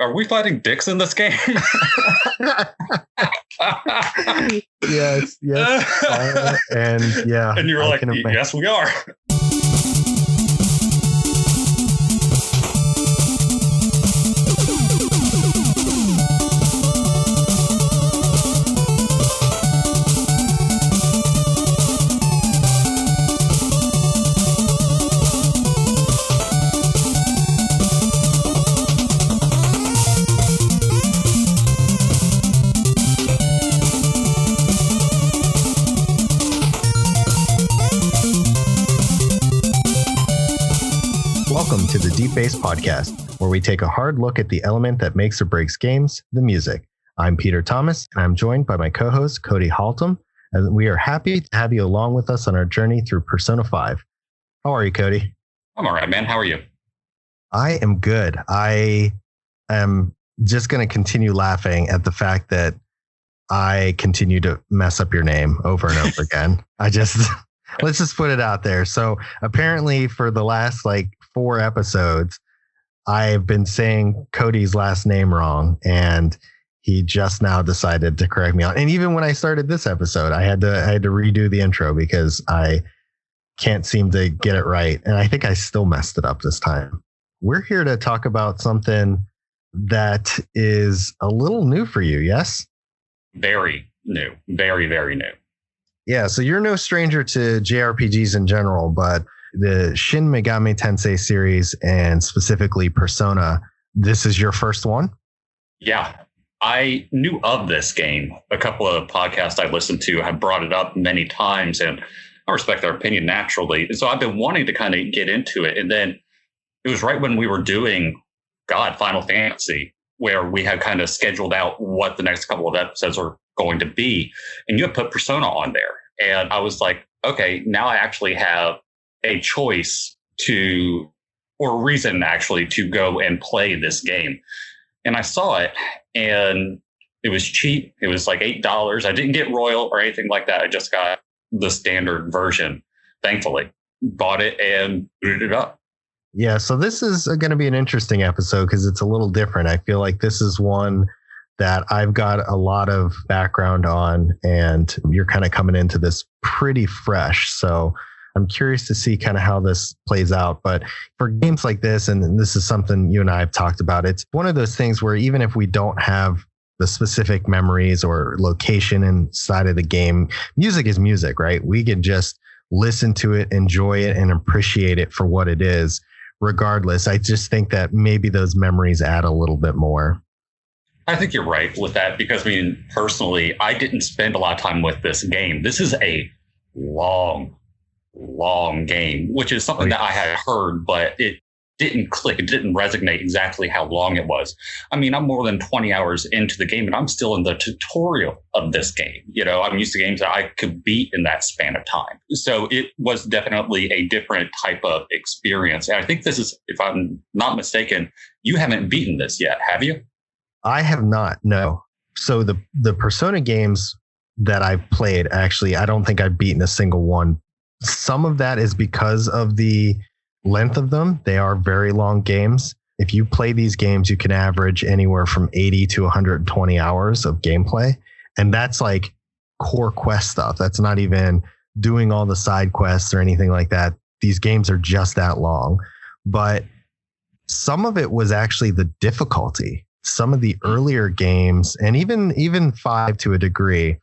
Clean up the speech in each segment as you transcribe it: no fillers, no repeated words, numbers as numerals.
Are we fighting dicks in this game? Yes. And yeah. And you're like, yes, we are. Welcome to the Deep Bass Podcast, where we take a hard look at the element that makes or breaks games, the music. I'm Peter Thomas, and I'm joined by my co-host, Cody Haltom, and we are happy to have you along with us on our journey through Persona 5. How are you, Cody? I'm all right, man. How are you? I am good. I am just going to continue laughing at the fact that I continue to mess up your name over and over again. Let's just put it out there. So apparently for the last 4 episodes, I've been saying Cody's last name wrong, and he just now decided to correct me on. And even when I started this episode, I had to redo the intro because I can't seem to get it right. And I think I still messed it up this time. We're here to talk about something that is a little new for you, yes? Very new. Very, very new. Yeah, so you're no stranger to JRPGs in general, but the Shin Megami Tensei series and specifically Persona, this is your first one? Yeah, I knew of this game. A couple of podcasts I listened to have brought it up many times, and I respect their opinion naturally. So I've been wanting to kind of get into it. And then it was right when we were doing, Final Fantasy, where we had kind of scheduled out what the next couple of episodes were going to be. And you had put Persona on there. And I was like, okay, now I actually have a choice or a reason actually to go and play this game. And I saw it and it was cheap. It was like $8. I didn't get Royal or anything like that. I just got the standard version, thankfully. Bought it and booted it up. Yeah, so this is going to be an interesting episode because it's a little different. I feel like this is one that I've got a lot of background on, and you're kind of coming into this pretty fresh. So I'm curious to see kind of how this plays out. But for games like this, and this is something you and I have talked about, it's one of those things where even if we don't have the specific memories or location inside of the game, music is music, right? We can just listen to it, enjoy it, and appreciate it for what it is, regardless. I just think that maybe those memories add a little bit more. I think you're right with that because, personally, I didn't spend a lot of time with this game. This is a long game, which is something that I had heard, but it didn't click. It didn't resonate exactly how long it was. I'm more than 20 hours into the game, and I'm still in the tutorial of this game. I'm used to games that I could beat in that span of time. So it was definitely a different type of experience. And I think this is, if I'm not mistaken, you haven't beaten this yet, have you? I have not, no. So the Persona games that I've played, actually, I don't think I've beaten a single one. Some of that is because of the length of them. They are very long games. If you play these games, you can average anywhere from 80 to 120 hours of gameplay. And that's like core quest stuff. That's not even doing all the side quests or anything like that. These games are just that long. But some of it was actually the difficulty. Some of the earlier games, and even 5 to a degree,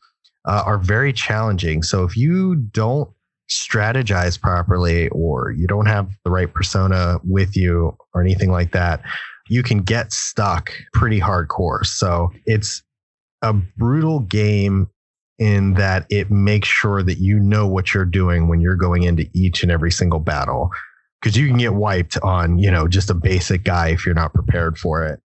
are very challenging. So if you don't strategize properly, or you don't have the right persona with you or anything like that, you can get stuck pretty hardcore. So it's a brutal game in that it makes sure that you know what you're doing when you're going into each and every single battle, because you can get wiped on, just a basic guy if you're not prepared for it.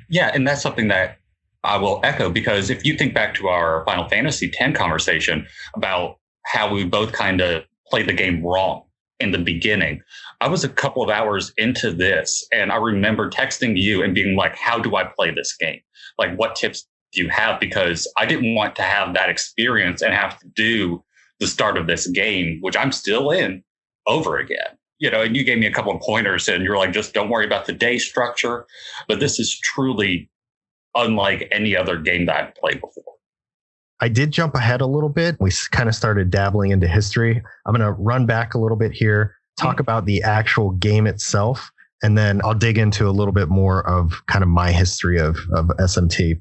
Yeah, and that's something that I will echo, because if you think back to our Final Fantasy X conversation about how we both kind of played the game wrong in the beginning, I was a couple of hours into this, and I remember texting you and being like, how do I play this game? Like, what tips do you have? Because I didn't want to have that experience and have to do the start of this game, which I'm still in, over again. And you gave me a couple of pointers and you're like, just don't worry about the day structure. But this is truly unlike any other game that I've played before. I did jump ahead a little bit. We kind of started dabbling into history. I'm going to run back a little bit here, talk about the actual game itself, and then I'll dig into a little bit more of kind of my history of SMT.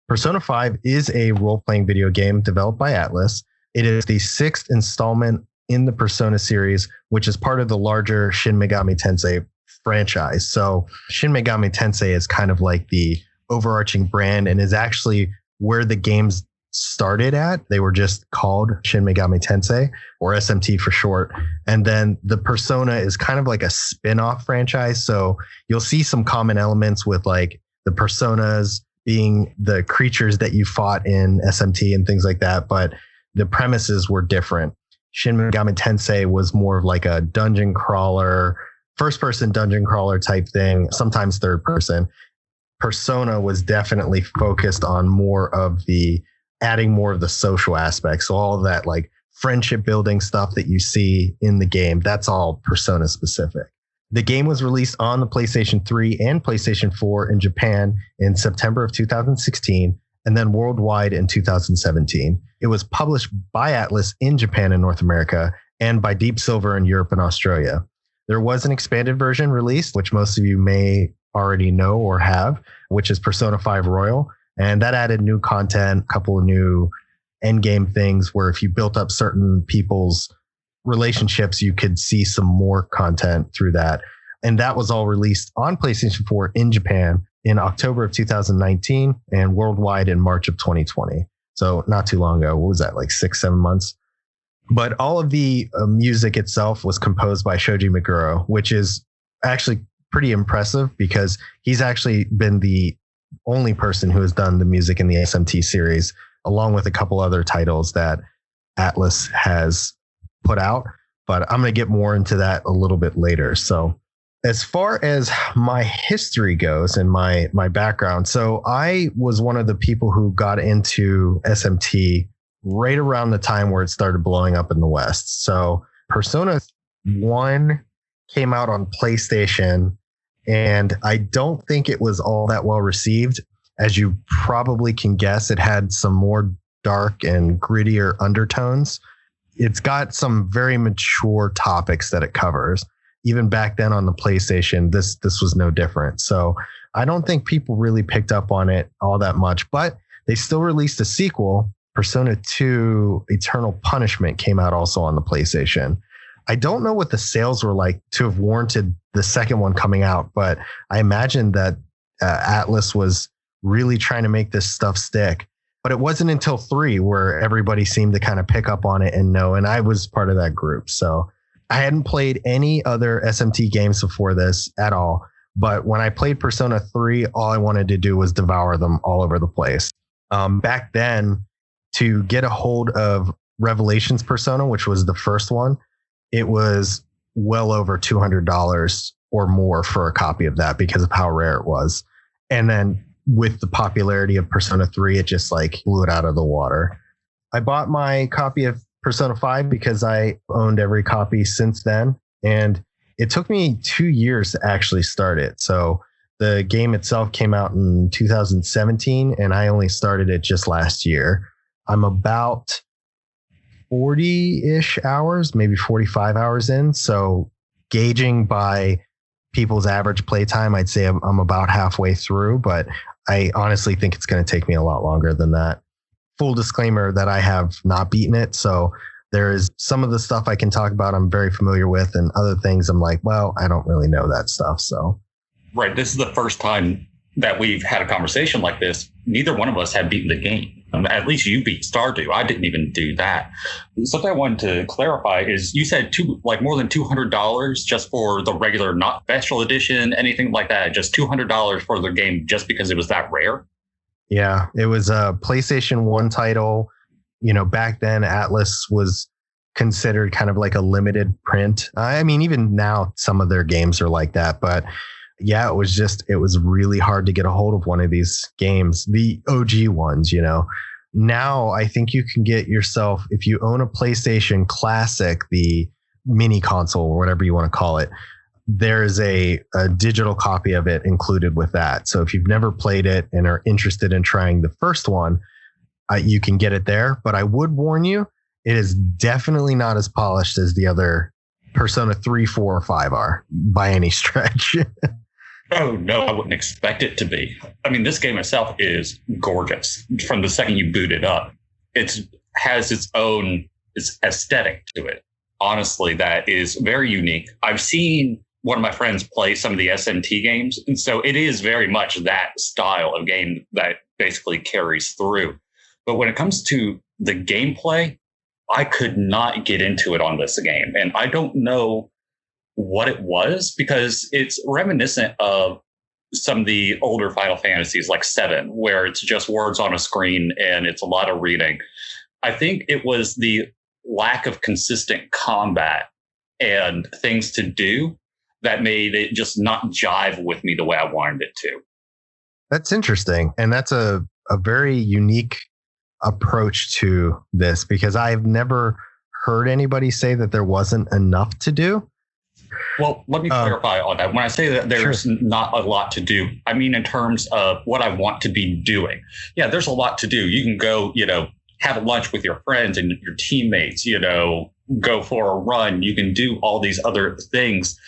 Persona 5 is a role-playing video game developed by Atlus. It is the 6th installment in the Persona series, which is part of the larger Shin Megami Tensei franchise. So Shin Megami Tensei is kind of like the overarching brand and is actually where the games started at. They were just called Shin Megami Tensei, or SMT for short. And then the Persona is kind of like a spin-off franchise. So you'll see some common elements with like the Personas being the creatures that you fought in SMT and things like that. But the premises were different. Shin Megami Tensei was more of like a dungeon crawler, first-person dungeon crawler type thing, sometimes third person. Persona was definitely focused on adding more of the social aspects. So all of that like friendship building stuff that you see in the game, that's all Persona specific. The game was released on the PlayStation 3 and PlayStation 4 in Japan in September of 2016, and then worldwide in 2017. It was published by Atlus in Japan and North America, and by Deep Silver in Europe and Australia. There was an expanded version released, which most of you may already know or have, which is Persona 5 Royal. And that added new content, a couple of new endgame things where if you built up certain people's relationships, you could see some more content through that. And that was all released on PlayStation 4 in Japan in October of 2019 and worldwide in March of 2020. So not too long ago. What was that, like 6-7 months? But all of the music itself was composed by Shoji Meguro, which is actually pretty impressive because he's actually been the only person who has done the music in the SMT series, along with a couple other titles that Atlus has put out. But I'm going to get more into that a little bit later. So as far as my history goes and my background, so I was one of the people who got into SMT right around the time where it started blowing up in the West. So Persona 1 came out on PlayStation, and I don't think it was all that well received. As you probably can guess, it had some more dark and grittier undertones. It's got some very mature topics that it covers. Even back then on the PlayStation, this was no different. So I don't think people really picked up on it all that much, but they still released a sequel. Persona 2 Eternal Punishment came out also on the PlayStation. I don't know what the sales were like to have warranted the second one coming out, but I imagine that Atlus was really trying to make this stuff stick. But it wasn't until 3 where everybody seemed to kind of pick up on it and know, and I was part of that group. So I hadn't played any other SMT games before this at all. But when I played Persona 3, all I wanted to do was devour them all over the place. Back then, to get a hold of Revelations Persona, which was the first one, it was well over $200 or more for a copy of that because of how rare it was. And then with the popularity of Persona 3, it just like blew it out of the water. I bought my copy of Persona 5 because I owned every copy since then. And it took me 2 years to actually start it. So the game itself came out in 2017, and I only started it just last year. I'm about 40-ish hours, maybe 45 hours in. So gauging by people's average playtime, I'd say I'm about halfway through, but I honestly think it's going to take me a lot longer than that. Full disclaimer that I have not beaten it. So there is some of the stuff I can talk about I'm very familiar with, and other things I'm like, well, I don't really know that stuff. So right. This is the first time that we've had a conversation like this. Neither one of us had beaten the game. At least you beat Stardew. I didn't even do that. Something I wanted to clarify is you said more than $200 just for the regular, not special edition, anything like that. Just $200 for the game just because it was that rare. Yeah, it was a PlayStation 1 title. You know, back then Atlus was considered kind of like a limited print. I mean, even now some of their games are like that, but yeah, it was really hard to get a hold of one of these games, the OG ones, you know. Now I think you can get yourself, if you own a PlayStation Classic, the mini console or whatever you want to call it, there is a digital copy of it included with that. So if you've never played it and are interested in trying the first one, you can get it there. But I would warn you, it is definitely not as polished as the other Persona 3, 4, or 5 are by any stretch. Oh, no, I wouldn't expect it to be. I mean, this game itself is gorgeous. From the second you boot it up, it has its own aesthetic to it. Honestly, that is very unique. I've seen one of my friends play some of the SMT games, and so it is very much that style of game that basically carries through. But when it comes to the gameplay, I could not get into it on this game. And I don't know what it was, because it's reminiscent of some of the older Final Fantasies like 7, where it's just words on a screen and it's a lot of reading. I think it was the lack of consistent combat and things to do that made it just not jive with me the way I wanted it to. That's interesting. And that's a very unique approach to this, because I've never heard anybody say that there wasn't enough to do. Well, let me clarify on that. When I say that there's not a lot to do, I mean in terms of what I want to be doing. Yeah, there's a lot to do. You can go, have lunch with your friends and your teammates, go for a run. You can do all these other things.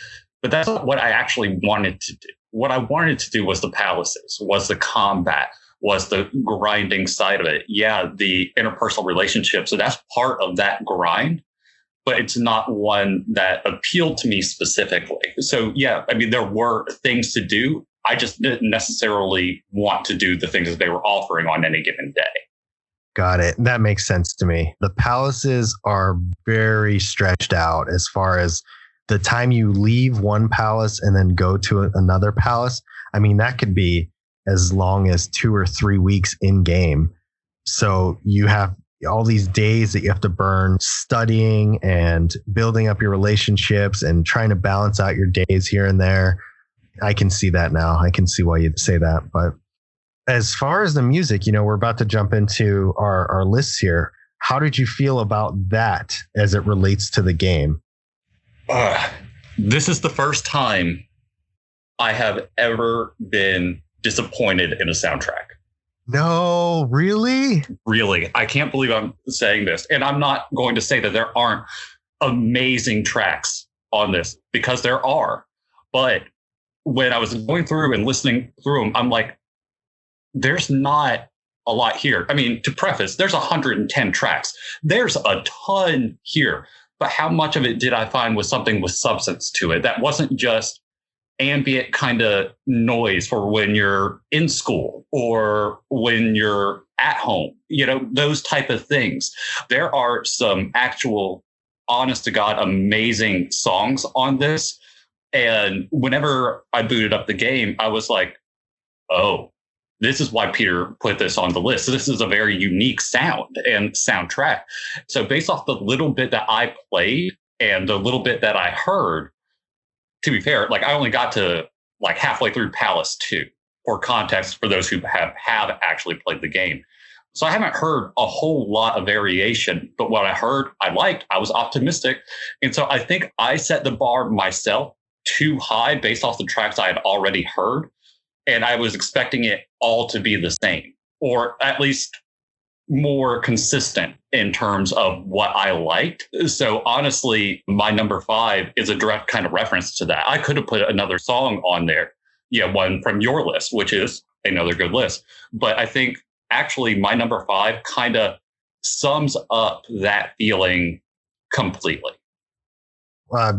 But that's not what I actually wanted to do. What I wanted to do was the palaces, was the combat, was the grinding side of it. Yeah, the interpersonal relationship. So that's part of that grind, but it's not one that appealed to me specifically. So yeah, I mean, there were things to do. I just didn't necessarily want to do the things that they were offering on any given day. Got it. That makes sense to me. The palaces are very stretched out as far as the time you leave one palace and then go to another palace. I mean, that could be as long as 2 or 3 weeks in game. So you have all these days that you have to burn studying and building up your relationships and trying to balance out your days here and there. I can see that now. I can see why you'd say that. But as far as the music, we're about to jump into our lists here. How did you feel about that as it relates to the game? This is the first time I have ever been disappointed in a soundtrack. No, really? Really. I can't believe I'm saying this. And I'm not going to say that there aren't amazing tracks on this, because there are. But when I was going through and listening through them, I'm like, there's not a lot here. I mean, to preface, there's 110 tracks. There's a ton here. But how much of it did I find was something with substance to it? That wasn't just ambient kind of noise for when you're in school or when you're at home, those type of things. There are some actual, honest to God, amazing songs on this. And whenever I booted up the game, I was like, oh, this is why Peter put this on the list. So this is a very unique sound and soundtrack. So based off the little bit that I played and the little bit that I heard, to be fair, I only got to halfway through Palace 2, for context for those who have actually played the game. So I haven't heard a whole lot of variation, but what I heard, I liked. I was optimistic. And so I think I set the bar myself too high based off the tracks I had already heard. And I was expecting it all to be the same, or at least more consistent in terms of what I liked. So honestly, my number 5 is a direct kind of reference to that. I could have put another song on there, one from your list, which is another good list. But I think actually my number 5 kind of sums up that feeling completely.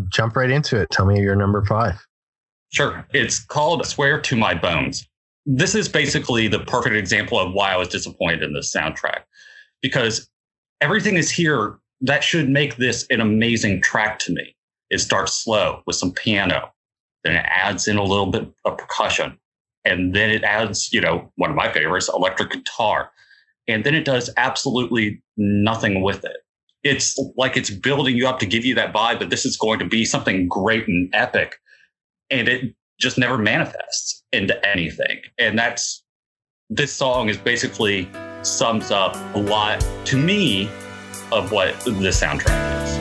Jump right into it. Tell me your number 5. Sure. It's called Swear to My Bones. This is basically the perfect example of why I was disappointed in this soundtrack, because everything is here that should make this an amazing track to me. It starts slow with some piano, then it adds in a little bit of percussion, and then it adds, one of my favorites, electric guitar, and then it does absolutely nothing with it. It's like it's building you up to give you that vibe that this is going to be something great and epic. And it just never manifests into anything. And this song is basically sums up a lot to me of what the soundtrack is.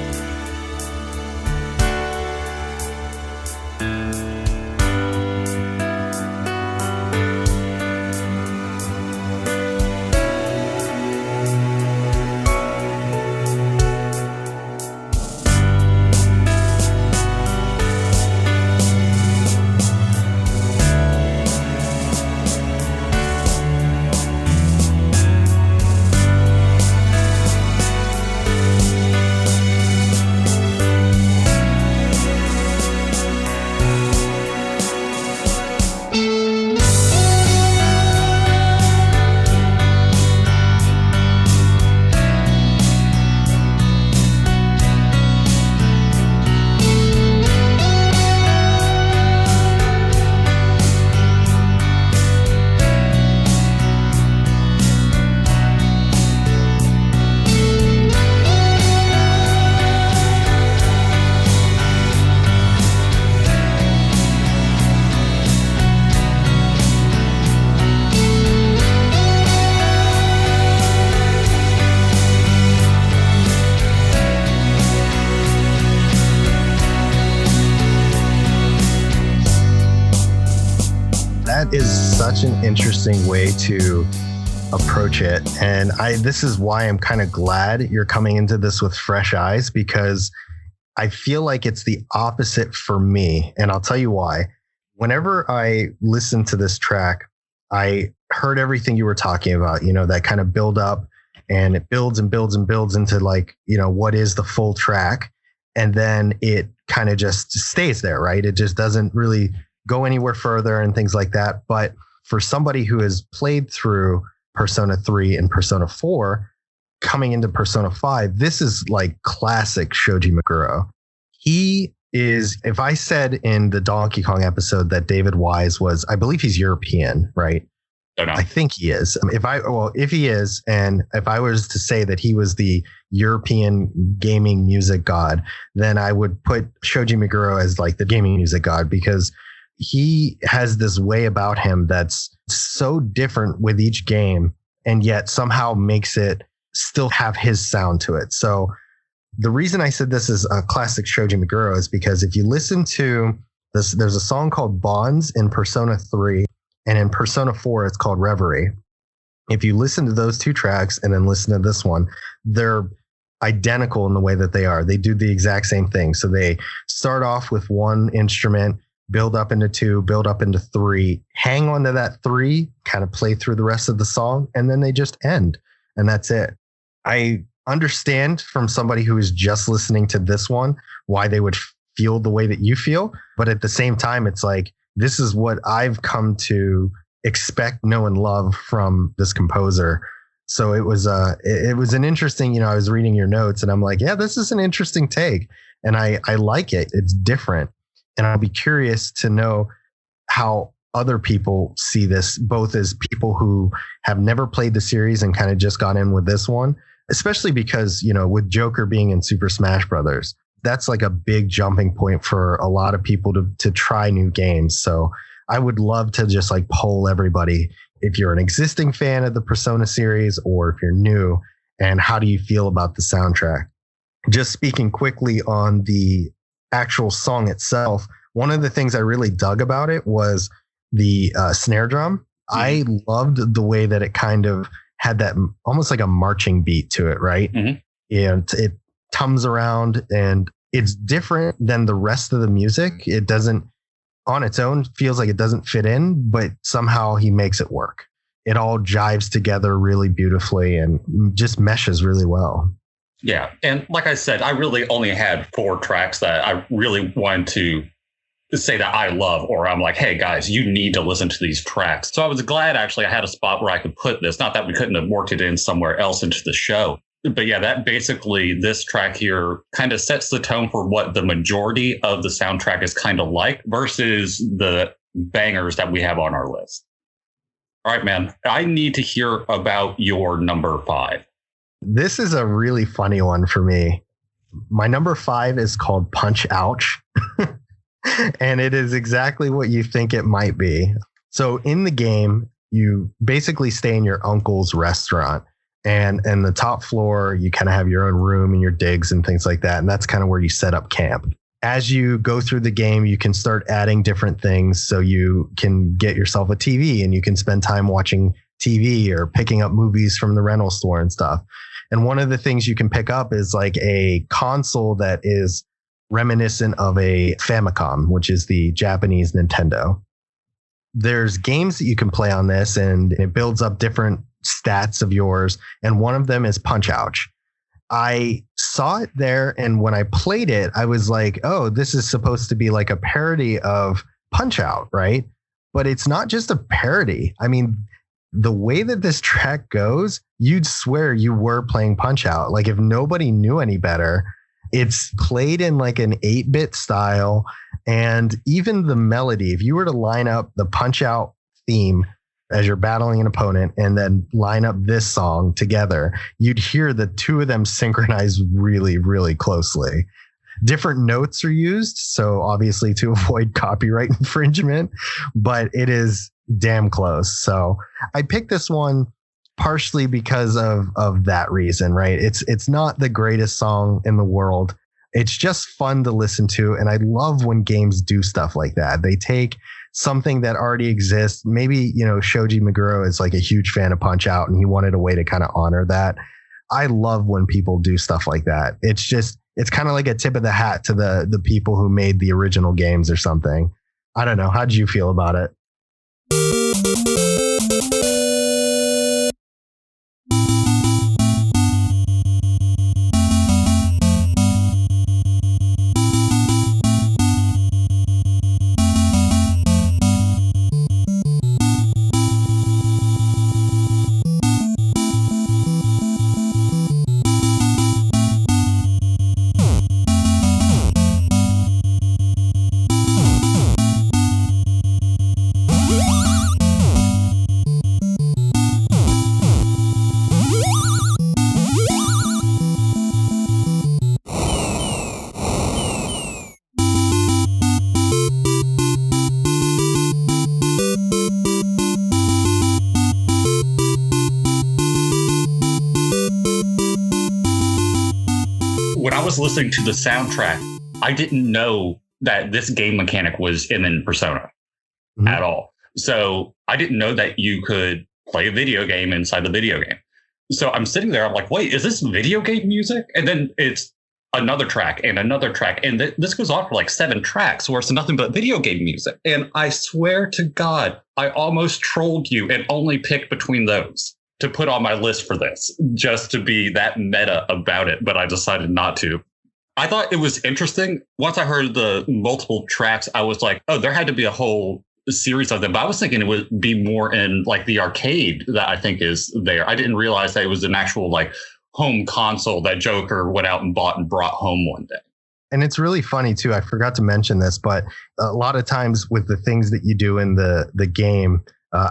an interesting way to approach it. And this is why I'm kind of glad you're coming into this with fresh eyes, because I feel like it's the opposite for me. And I'll tell you why. Whenever I listened to this track, I heard everything you were talking about, that kind of build up, and it builds and builds and builds into what is the full track. And then it kind of just stays there, right? It just doesn't really go anywhere further and things like that. But for somebody who has played through Persona 3 and Persona 4, coming into Persona 5, this is like classic Shoji Meguro. He is, if I said in the Donkey Kong episode that David Wise was, I believe he's European, right? I think he is. If he is, and if I was to say that he was the European gaming music god, then I would put Shoji Meguro as like the gaming music god, because he has this way about him that's so different with each game, and yet somehow makes it still have his sound to it. So the reason I said this is a classic Shoji Meguro is because if you listen to this, there's a song called Bonds in Persona 3, and in Persona 4, it's called Reverie. If you listen to those two tracks and then listen to this one, they're identical in the way that they are. They do the exact same thing. So they start off with one instrument, build up into 2, build up into 3, hang on to that 3, kind of play through the rest of the song, and then they just end. And that's it. I understand from somebody who is just listening to this one why they would feel the way that you feel. But at the same time, it's like, this is what I've come to expect, know, and love from this composer. So it was an interesting, I was reading your notes and I'm like, yeah, this is an interesting take. And I like it. It's different. And I'll be curious to know how other people see this, both as people who have never played the series and kind of just got in with this one, especially because, with Joker being in Super Smash Brothers, that's like a big jumping point for a lot of people to try new games. So I would love to just like poll everybody, if you're an existing fan of the Persona series or if you're new, and how do you feel about the soundtrack? Just speaking quickly on the actual song itself, one of the things I really dug about it was the snare drum. Mm-hmm. I loved the way that it kind of had that almost like a marching beat to it, right? Mm-hmm. And it tums around and it's different than the rest of the music. It doesn't, on its own, feels like it doesn't fit in, but somehow he makes it work. It all jives together really beautifully and just meshes really well. Yeah. And like I said, I really only had 4 tracks that I really wanted to say that I love, or I'm like, hey guys, you need to listen to these tracks. So I was glad actually I had a spot where I could put this. Not that we couldn't have worked it in somewhere else into the show. But yeah, that basically, this track here kind of sets the tone for what the majority of the soundtrack is kind of like versus the bangers that we have on our list. All right, man, I need to hear about your number 5. This is a really funny one for me. My number 5 is called Punch Ouch. And it is exactly what you think it might be. So in the game, you basically stay in your uncle's restaurant. And the top floor, you kind of have your own room and your digs and things like that. And that's kind of where you set up camp. As you go through the game, you can start adding different things. So you can get yourself a TV and you can spend time watching TV or picking up movies from the rental store and stuff. And one of the things you can pick up is like a console that is reminiscent of a Famicom, which is the Japanese Nintendo. There's games that you can play on this and it builds up different stats of yours, and one of them is Punch Ouch. I saw it there, and when I played it, I was like, oh, this is supposed to be like a parody of Punch Out, right? But it's not just a parody. I mean, the way that this track goes, you'd swear you were playing Punch Out. Like, if nobody knew any better, it's played in like an 8-bit style, and even the melody, if you were to line up the Punch Out theme as you're battling an opponent and then line up this song together, you'd hear the two of them synchronize really, really closely. Different notes are used, so obviously to avoid copyright infringement, but it is damn close. So I picked this one partially because of that reason, right? It's not the greatest song in the world. It's just fun to listen to, and I love when games do stuff like that. They take something that already exists. Maybe, Shoji Meguro is like a huge fan of Punch Out and he wanted a way to kind of honor that. I love when people do stuff like that. It's kind of like a tip of the hat to the people who made the original games or something. I don't know. How'd you feel about it? When I was listening to the soundtrack, I didn't know that this game mechanic was in Persona at all. So I didn't know that you could play a video game inside the video game. So I'm sitting there, I'm like, wait, is this video game music? And then it's another track and another track. And this goes on for like 7 tracks where it's nothing but video game music. And I swear to God, I almost trolled you and only picked between those to put on my list for this, just to be that meta about it. But I decided not to. I thought it was interesting. Once I heard the multiple tracks, I was like, oh, there had to be a whole series of them. But I was thinking it would be more in like the arcade that I think is there. I didn't realize that it was an actual like home console that Joker went out and bought and brought home one day. And it's really funny too. I forgot to mention this, but a lot of times with the things that you do in the game,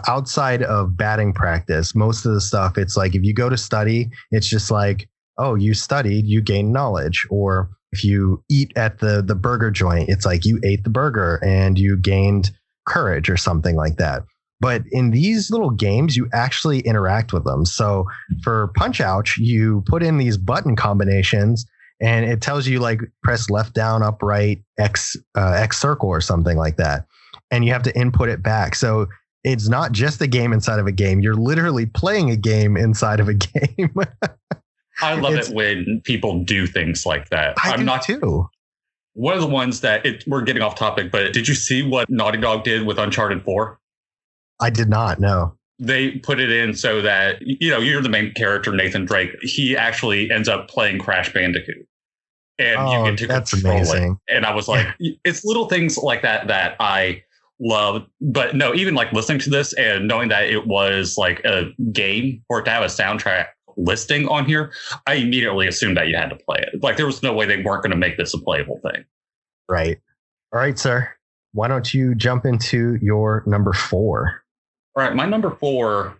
outside of batting practice, most of the stuff, it's like if you go to study, it's just like, oh, you studied, you gain knowledge. Or if you eat at the burger joint, it's like you ate the burger and you gained courage or something like that. But in these little games, you actually interact with them. So for Punch Out, you put in these button combinations and it tells you like press left, down, up, right, X circle or something like that. And you have to input it back. So it's not just a game inside of a game. You're literally playing a game inside of a game. I love it when people do things like that. I'm not too. One of the ones that we're getting off topic, but did you see what Naughty Dog did with Uncharted 4? I did not know. They put it in so that, you're the main character, Nathan Drake. He actually ends up playing Crash Bandicoot. And you get to control amazing. It. And I was like, it's little things like that I love. But no, even like listening to this and knowing that it was like a game or to have a soundtrack listing on here, I immediately assumed that you had to play it. Like there was no way they weren't going to make this a playable thing. Right. All right, sir. Why don't you jump into your number 4? All right. My number 4,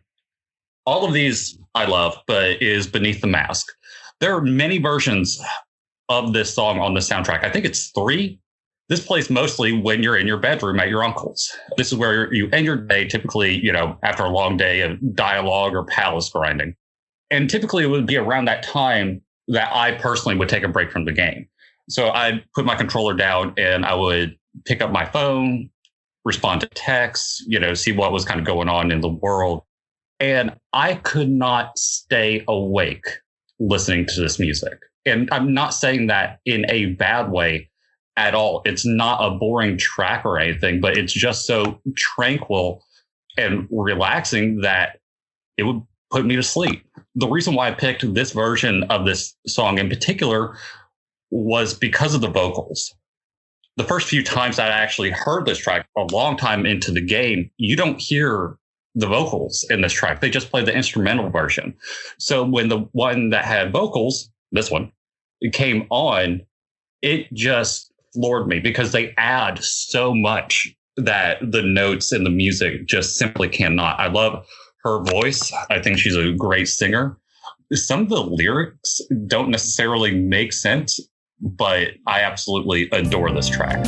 all of these I love, but is Beneath the Mask. There are many versions of this song on the soundtrack. I think it's 3. This plays mostly when you're in your bedroom at your uncle's. This is where you end your day, typically, after a long day of dialogue or palace grinding. And typically it would be around that time that I personally would take a break from the game. So I'd put my controller down and I would pick up my phone, respond to texts, see what was kind of going on in the world. And I could not stay awake listening to this music. And I'm not saying that in a bad way at all. It's not a boring track or anything, but it's just so tranquil and relaxing that it would put me to sleep. The reason why I picked this version of this song in particular was because of the vocals. The first few times I actually heard this track, a long time into the game, you don't hear the vocals in this track. They just play the instrumental version. So when the one that had vocals, this one, it came on, it just floored me because they add so much that the notes and the music just simply cannot. I love her voice. I think she's a great singer. Some of the lyrics don't necessarily make sense, but I absolutely adore this track.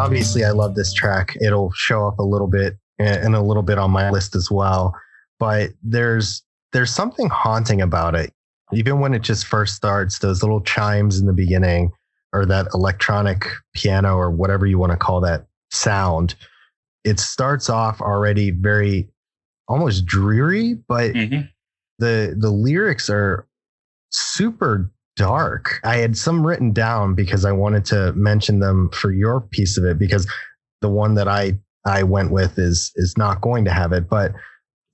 obviously I love this track. It'll show up a little bit and a little bit on my list as well. But there's something haunting about it. Even when it just first starts, those little chimes in the beginning, or that electronic piano, or whatever you want to call that sound, it starts off already very almost dreary, but the lyrics are super dark. I had some written down because I wanted to mention them for your piece of it, because the one that I went with is not going to have it. But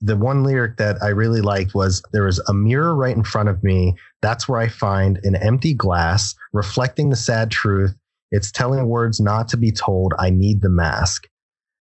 the one lyric that I really liked was, there was a mirror right in front of me. That's where I find an empty glass reflecting the sad truth. It's telling words not to be told. I need the mask.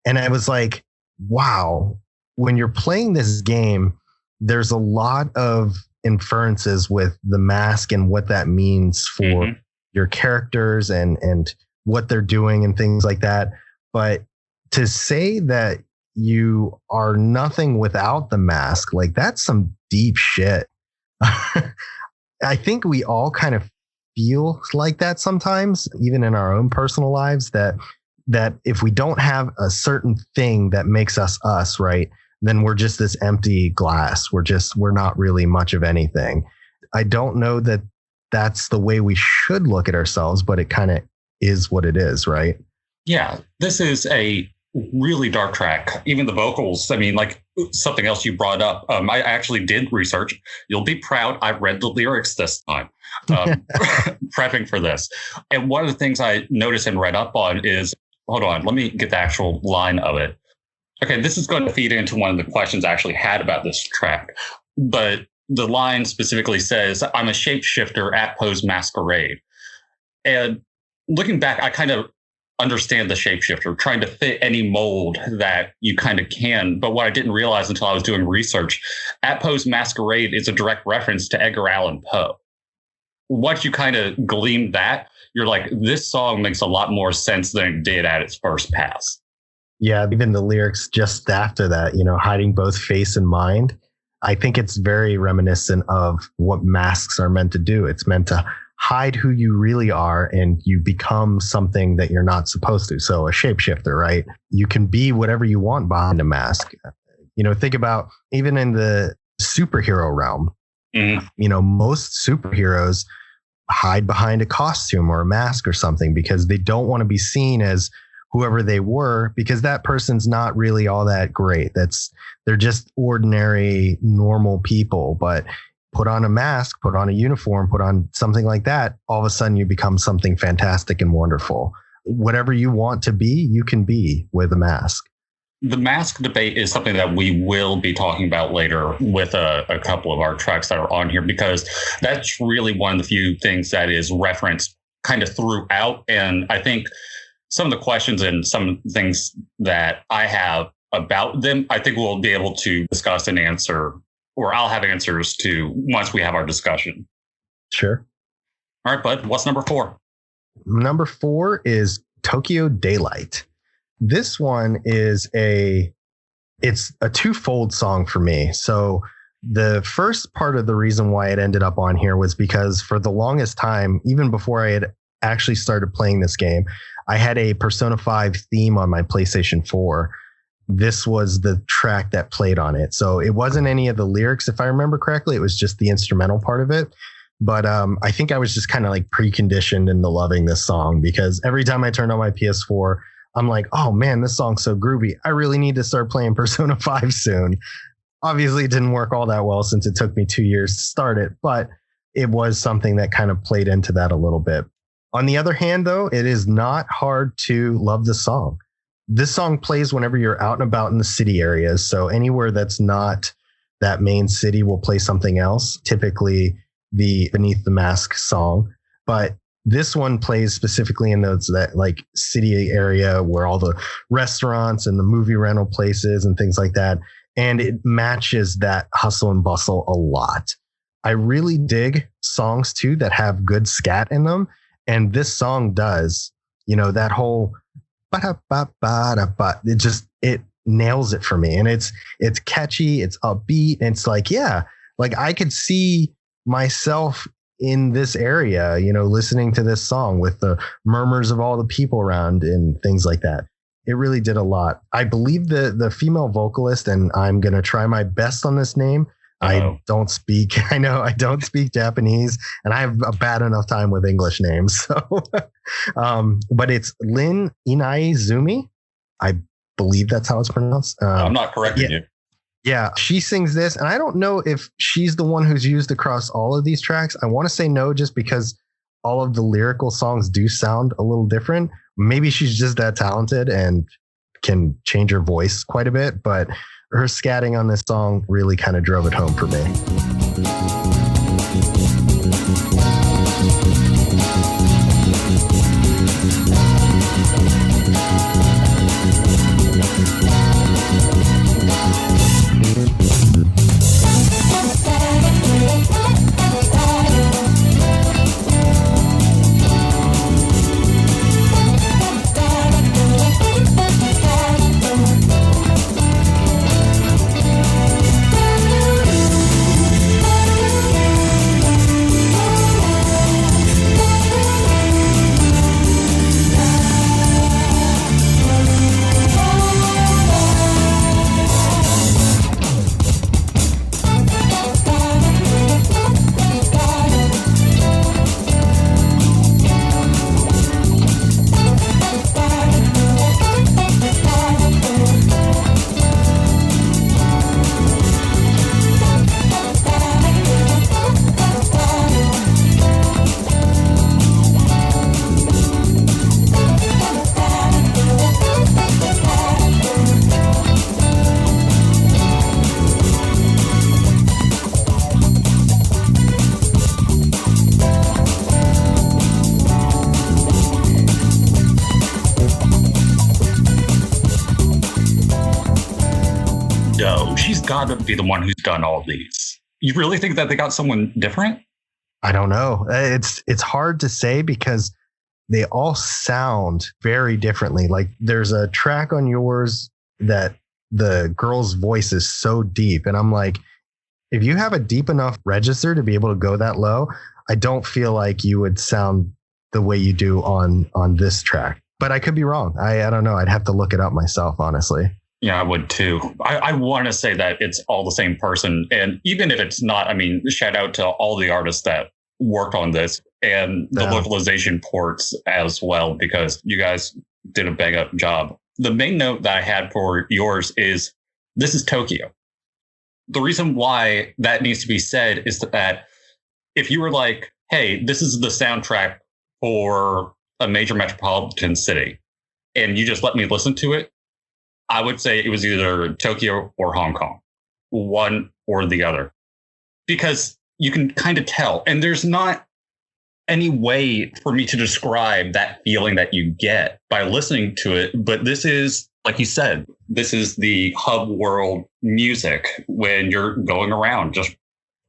And I was like, wow, when you're playing this game, there's a lot of inferences with the mask and what that means for your characters and what they're doing and things like that. But to say that you are nothing without the mask, like, that's some deep shit. I think we all kind of feel like that sometimes, even in our own personal lives, that if we don't have a certain thing that makes us us, right, then we're just this empty glass. We're not really much of anything. I don't know that that's the way we should look at ourselves, but it kind of is what it is, right? Yeah. This is a really dark track. Even the vocals, I mean, like, something else you brought up, I actually did research. You'll be proud, I read the lyrics this time, prepping for this. And one of the things I noticed and read up on is, hold on, let me get the actual line of it. Okay, this is going to feed into one of the questions I actually had about this track. But the line specifically says, I'm a shapeshifter at Poe's masquerade. And looking back, I kind of understand the shapeshifter, trying to fit any mold that you kind of can. But what I didn't realize until I was doing research, At Poe's Masquerade is a direct reference to Edgar Allan Poe. Once you kind of glean that, you're like, this song makes a lot more sense than it did at its first pass. Yeah, even the lyrics just after that, hiding both face and mind. I think it's very reminiscent of what masks are meant to do. It's meant to hide who you really are, and you become something that you're not supposed to. So a shapeshifter, right? You can be whatever you want behind a mask. Think about even in the superhero realm, most superheroes hide behind a costume or a mask or something because they don't want to be seen as whoever they were, because that person's not really all that great. They're just ordinary, normal people. But put on a mask, put on a uniform, put on something like that, all of a sudden you become something fantastic and wonderful. Whatever you want to be, you can be with a mask. The mask debate is something that we will be talking about later with a couple of our tracks that are on here, because that's really one of the few things that is referenced kind of throughout. And I think some of the questions and some of the things that I have about them, I think we'll be able to discuss and answer, or I'll have answers to once we have our discussion. Sure. All right, bud, what's number 4? Number 4 is Tokyo Daylight. This one is it's a twofold song for me. So the first part of the reason why it ended up on here was because for the longest time, even before I had actually started playing this game, I had a Persona 5 theme on my PlayStation 4. This was the track that played on it. So it wasn't any of the lyrics, if I remember correctly. It was just the instrumental part of it. But I think I was just kind of like preconditioned into loving this song, because every time I turned on my PS4, I'm like, oh man, this song's so groovy. I really need to start playing Persona 5 soon. Obviously, it didn't work all that well since it took me 2 years to start it, but it was something that kind of played into that a little bit. On the other hand, though, it is not hard to love the song. This song plays whenever you're out and about in the city areas. So anywhere that's not that main city will play something else, typically the Beneath the Mask song. But this one plays specifically in that like city area where all the restaurants and the movie rental places and things like that. And it matches that hustle and bustle a lot. I really dig songs too that have good scat in them. And this song does, that whole it nails it for me. And it's catchy, it's upbeat. And it's like, yeah, like I could see myself in this area, listening to this song with the murmurs of all the people around and things like that. It really did a lot. I believe the female vocalist, and I'm going to try my best on this name. I don't speak Japanese, and I have a bad enough time with English names. So, but it's Lin Inaizumi. I believe that's how it's pronounced. I'm not correcting you. Yeah, she sings this, and I don't know if she's the one who's used across all of these tracks. I want to say no, just because all of the lyrical songs do sound a little different. Maybe she's just that talented and can change her voice quite a bit, but her scatting on this song really kind of drove it home for me. She's got to be the one who's done all these. You really think that they got someone different? I don't know. It's hard to say because they all sound very differently. Like there's a track on yours that the girl's voice is so deep. And I'm like, if you have a deep enough register to be able to go that low, I don't feel like you would sound the way you do on this track. But I could be wrong. I don't know. I'd have to look it up myself, honestly. Yeah, I would too. I want to say that it's all the same person. And even if it's not, I mean, shout out to all the artists that worked on this and the localization ports as well, because you guys did a bang up job. The main note that I had for yours is this is Tokyo. The reason why that needs to be said is that if you were like, hey, this is the soundtrack for a major metropolitan city, and you just let me listen to it, I would say it was either Tokyo or Hong Kong, one or the other, because you can kind of tell. And there's not any way for me to describe that feeling that you get by listening to it. But this is, like you said, this is the hub world music when you're going around, just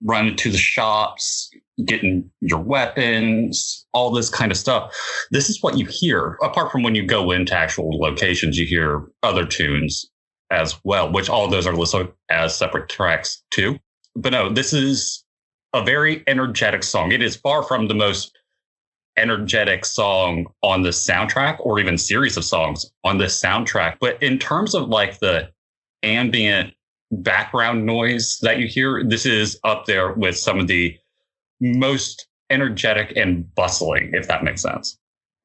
running to the shops, getting your weapons, all this kind of stuff. This is what you hear. Apart from when you go into actual locations, you hear other tunes as well, which all of those are listed as separate tracks too. But no, this is a very energetic song. It is far from the most energetic song on the soundtrack or even series of songs on this soundtrack. But in terms of like the ambient background noise that you hear, this is up there with some of the most energetic and bustling, if that makes sense.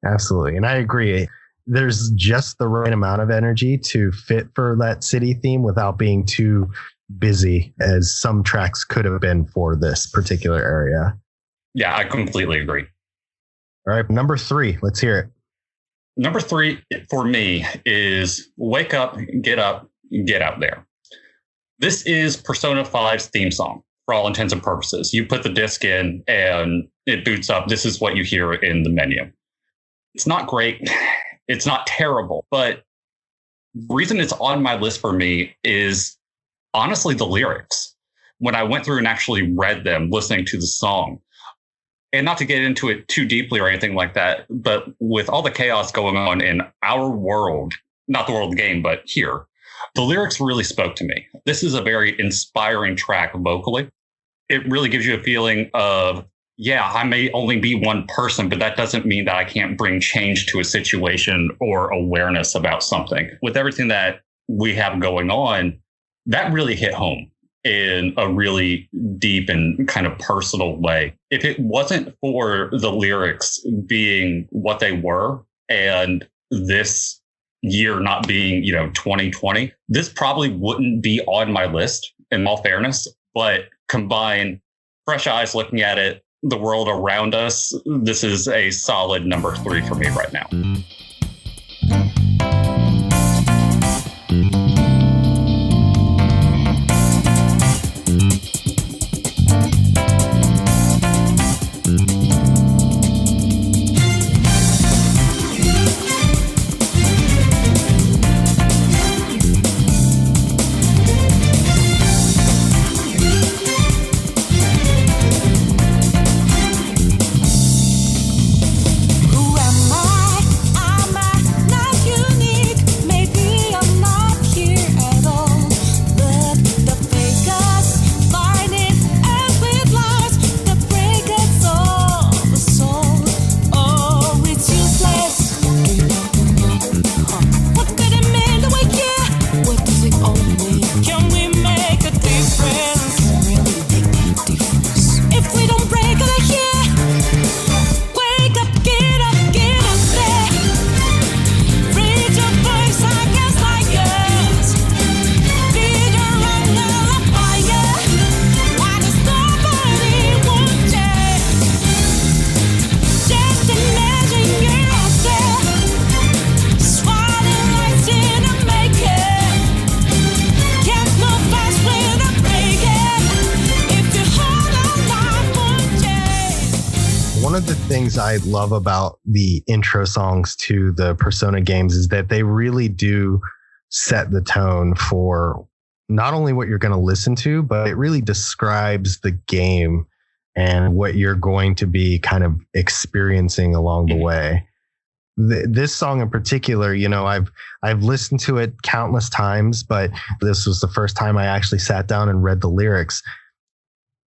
Absolutely. And I agree. There's just the right amount of energy to fit for that city theme without being too busy, as some tracks could have been for this particular area. Yeah, I completely agree. All right. Number 3. Let's hear it. Number 3 for me is Wake Up, Get Out There. This is Persona 5's theme song. For all intents and purposes, you put the disc in and it boots up. This is what you hear in the menu. It's not great. It's not terrible. But the reason it's on my list for me is honestly the lyrics. When I went through and actually read them, listening to the song, and not to get into it too deeply or anything like that, but with all the chaos going on in our world, not the world of the game, but here, the lyrics really spoke to me. This is a very inspiring track vocally. It really gives you a feeling of yeah, I may only be one person, but that doesn't mean that I can't bring change to a situation or awareness about something. With everything that we have going on, that really hit home in a really deep and kind of personal way. If it wasn't for the lyrics being what they were and this year not being, 2020, this probably wouldn't be on my list, in all fairness. But combine fresh eyes looking at it, the world around us, this is a solid number 3 for me right now. I love about the intro songs to the Persona games is that they really do set the tone for not only what you're going to listen to, but it really describes the game and what you're going to be kind of experiencing along the way. This song in particular, I've listened to it countless times, but this was the first time I actually sat down and read the lyrics.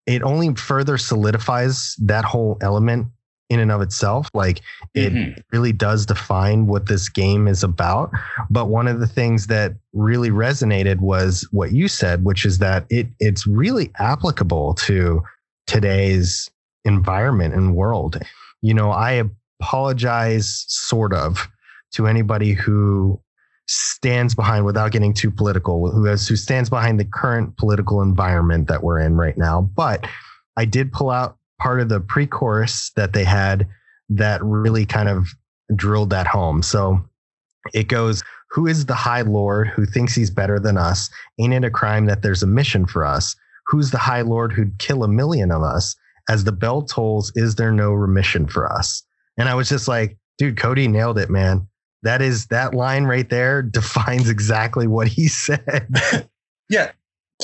It only further solidifies that whole element in and of itself. Like it really does define what this game is about. But one of the things that really resonated was what you said, which is that it's really applicable to today's environment and world. I apologize sort of to anybody who stands behind, without getting too political, who stands behind the current political environment that we're in right now. But I did pull out part of the pre-chorus that they had that really kind of drilled that home. So it goes, "Who is the High Lord who thinks he's better than us? Ain't it a crime that there's a mission for us? Who's the High Lord who'd kill 1,000,000 of us? As the bell tolls, is there no remission for us?" And I was just like, dude, Cody nailed it, man. That line right there defines exactly what he said. Yeah.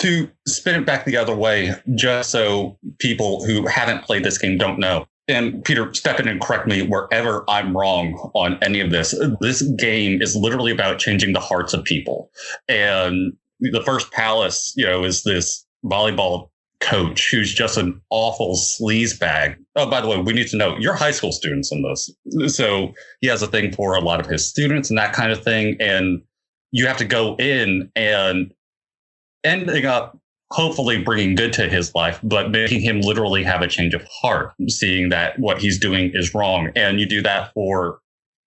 To spin it back the other way, just so people who haven't played this game don't know. And Peter, step in and correct me wherever I'm wrong on any of this. This game is literally about changing the hearts of people. And the first palace, is this volleyball coach who's just an awful sleazebag. Oh, by the way, we need to know you're high school students in this. So he has a thing for a lot of his students and that kind of thing. And you have to go in and ending up hopefully bringing good to his life, but making him literally have a change of heart, seeing that what he's doing is wrong. And you do that for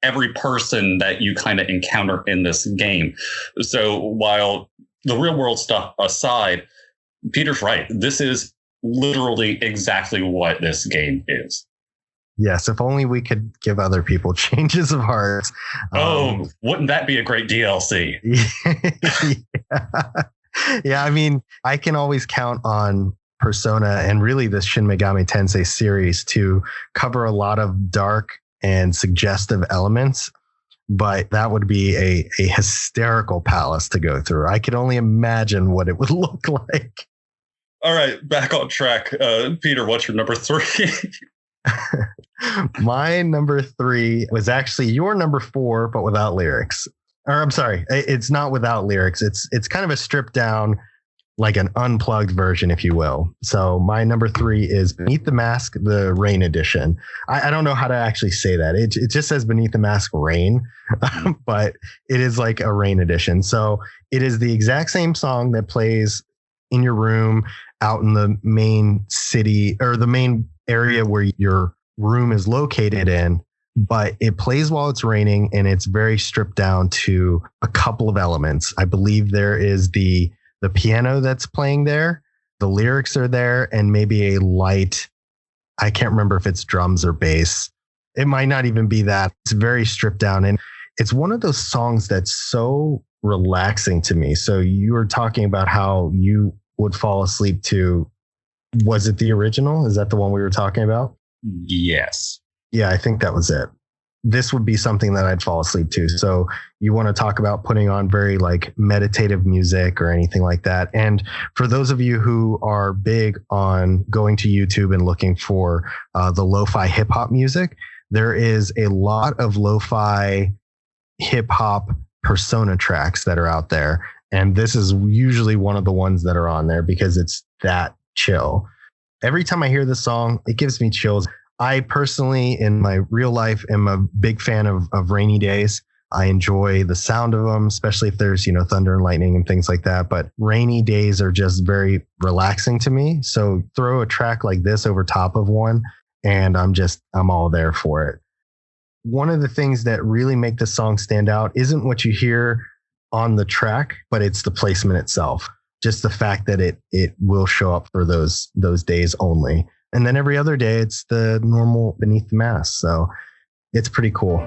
every person that you kind of encounter in this game. So while the real world stuff aside, Peter's right. This is literally exactly what this game is. Yes, if only we could give other people changes of heart. Wouldn't that be a great DLC? Yeah, I mean, I can always count on Persona and really this Shin Megami Tensei series to cover a lot of dark and suggestive elements, but that would be a hysterical palace to go through. I could only imagine what it would look like. All right, back on track. Peter, what's your number 3? My number 3 was actually your number 4, but without lyrics. Or I'm sorry, it's not without lyrics. It's kind of a stripped down like an unplugged version, if you will. So my number 3 is Beneath the Mask, the Rain edition. I don't know how to actually say that. It just says Beneath the Mask Rain, but it is like a Rain edition. So it is the exact same song that plays in your room out in the main city or the main area where your room is located in, but it plays while it's raining and it's very stripped down to a couple of elements. I believe there is the piano that's playing there, the lyrics are there, and maybe a light, I can't remember if it's drums or bass. It might not even be that. It's very stripped down. And it's one of those songs that's so relaxing to me. So you were talking about how you would fall asleep to, was it the original? Is that the one we were talking about? Yes. Yeah, I think that was it. This would be something that I'd fall asleep to. So you want to talk about putting on very like meditative music or anything like that. And for those of you who are big on going to YouTube and looking for the lo-fi hip hop music, there is a lot of lo-fi hip hop persona tracks that are out there. And this is usually one of the ones that are on there because it's that chill. Every time I hear this song, it gives me chills. I personally, in my real life, am a big fan of rainy days. I enjoy the sound of them, especially if there's, thunder and lightning and things like that. But rainy days are just very relaxing to me. So throw a track like this over top of one, and I'm all there for it. One of the things that really make the song stand out isn't what you hear on the track, but it's the placement itself. Just the fact that it will show up for those days only. And then every other day, it's the normal Beneath the Mask. So it's pretty cool.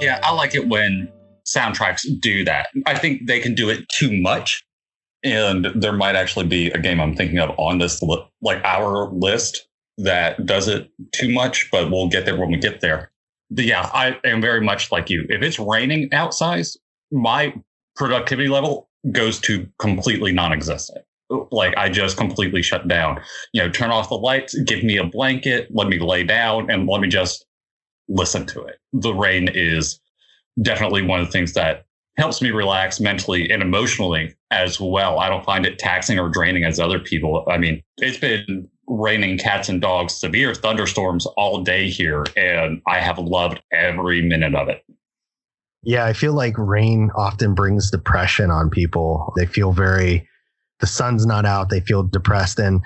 Yeah, I like it when soundtracks do that. I think they can do it too much. And there might actually be a game I'm thinking of on this, like our list, that does it too much, but we'll get there when we get there. But yeah, I am very much like you. If it's raining outside, my productivity level goes to completely non-existent. Like I just completely shut down. Turn off the lights, give me a blanket, let me lay down, and let me just listen to it. The rain is definitely one of the things that helps me relax mentally and emotionally as well. I don't find it taxing or draining as other people. I mean, it's been raining cats and dogs, severe thunderstorms all day here, and I have loved every minute of it. Yeah, I feel like rain often brings depression on people. They feel the sun's not out, they feel depressed. And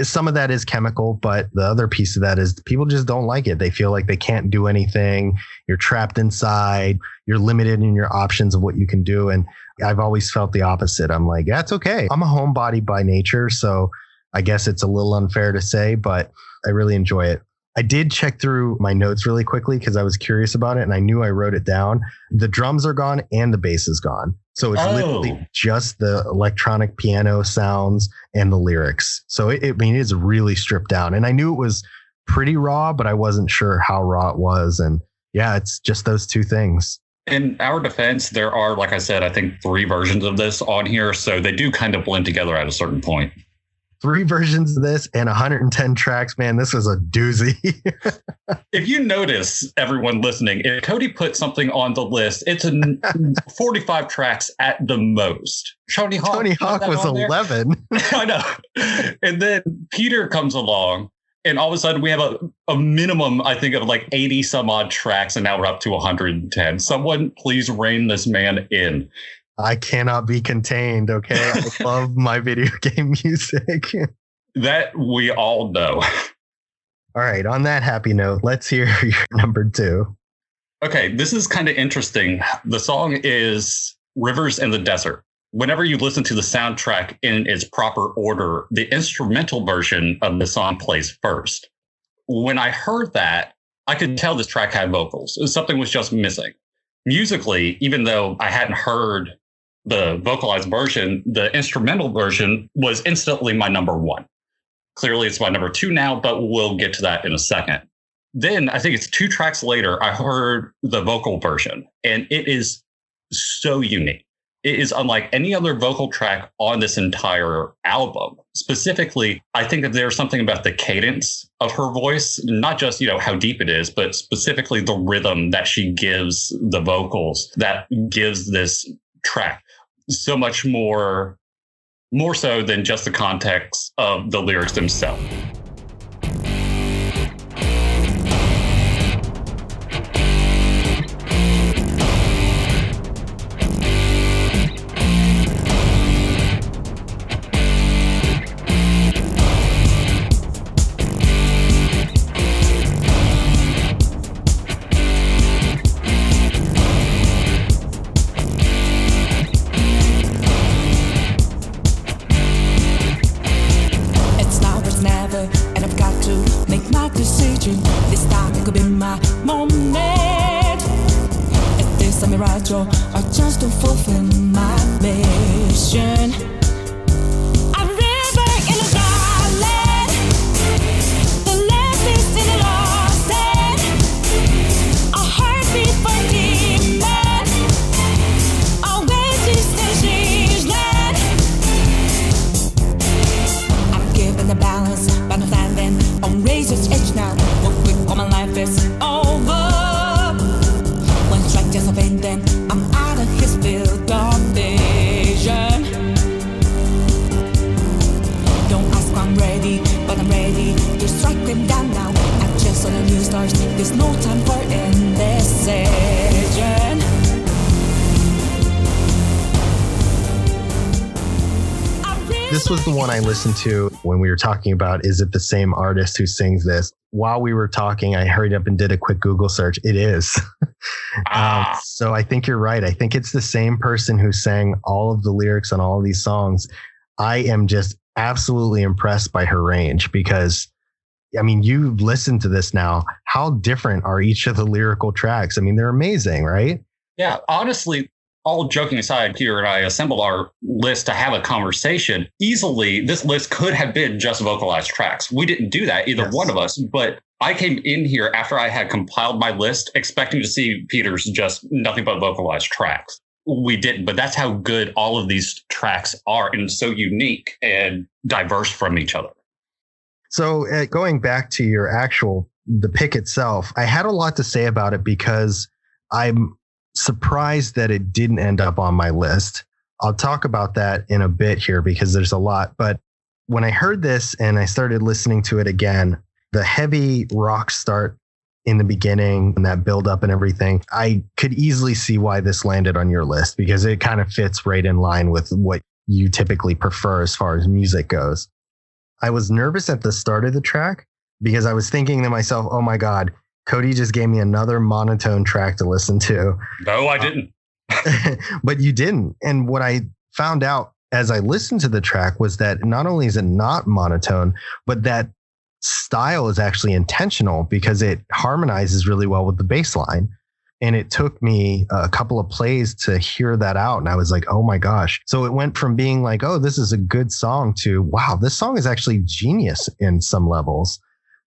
some of that is chemical, but the other piece of that is people just don't like it. They feel like they can't do anything. You're trapped inside. You're limited in your options of what you can do. And I've always felt the opposite. I'm like, that's okay. I'm a homebody by nature. So I guess it's a little unfair to say, but I really enjoy it. I did check through my notes really quickly because I was curious about it and I knew I wrote it down. The drums are gone and the bass is gone. So it's literally just the electronic piano sounds and the lyrics. So it is really stripped down. And I knew it was pretty raw, but I wasn't sure how raw it was. And yeah, it's just those two things. In our defense, there are, like I said, I think 3 versions of this on here. So they do kind of blend together at a certain point. 3 versions of this and 110 tracks. Man, this was a doozy. If you notice, everyone listening, if Cody put something on the list, it's 45 tracks at the most. Tony Hawk was 11. I know. And then Peter comes along, and all of a sudden we have a minimum, I think, of like 80 some odd tracks, and now we're up to 110. Someone please rein this man in. I cannot be contained, okay? I love my video game music. That we all know. All right, on that happy note, let's hear your number 2. Okay, this is kind of interesting. The song is Rivers in the Desert. Whenever you listen to the soundtrack in its proper order, the instrumental version of the song plays first. When I heard that, I could tell this track had vocals. Something was just missing. Musically, even though I hadn't heard the vocalized version, the instrumental version was instantly my number 1. Clearly, it's my number 2 now, but we'll get to that in a second. Then I think it's 2 tracks later, I heard the vocal version, and it is so unique. It is unlike any other vocal track on this entire album. Specifically, I think that there's something about the cadence of her voice, not just, how deep it is, but specifically the rhythm that she gives the vocals that gives this track so much more so than just the context of the lyrics themselves. Or just to fulfill my mission. A river in the darkland, the left is in the lost end. A heartbeat for demon, always is in changeland. I'm given the balance, but I'm standing on razor's edge now. What quick, all my life is over. One strike just a pain, then I'm out of his field of vision. Don't ask why I'm ready, but I'm ready to strike them down now. I'm just on a new start, there's no time for indecision. This was the one I listened to when we were talking about, is it the same artist who sings this? While we were talking, I hurried up and did a quick Google search. It is. So I think you're right. I think it's the same person who sang all of the lyrics on all of these songs. I am just absolutely impressed by her range because, I mean, you've listened to this now. How different are each of the lyrical tracks? I mean, they're amazing, right? Yeah, honestly, all joking aside, Peter and I assembled our list to have a conversation. Easily, this list could have been just vocalized tracks. We didn't do that, either one of us, but I came in here after I had compiled my list expecting to see Peter's just nothing but vocalized tracks. We didn't, but that's how good all of these tracks are and so unique and diverse from each other. So going back to the pick itself, I had a lot to say about it because I'm surprised that it didn't end up on my list. I'll talk about that in a bit here because there's a lot. But when I heard this and I started listening to it again, the heavy rock start in the beginning and that build up and everything, I could easily see why this landed on your list because it kind of fits right in line with what you typically prefer as far as music goes. I was nervous at the start of the track because I was thinking to myself, oh my God, Cody just gave me another monotone track to listen to. No, I didn't. But you didn't. And what I found out as I listened to the track was that not only is it not monotone, but that style is actually intentional because it harmonizes really well with the bass line. And it took me a couple of plays to hear that out. And I was like, oh my gosh. So it went from being like, oh, this is a good song to, wow, this song is actually genius in some levels.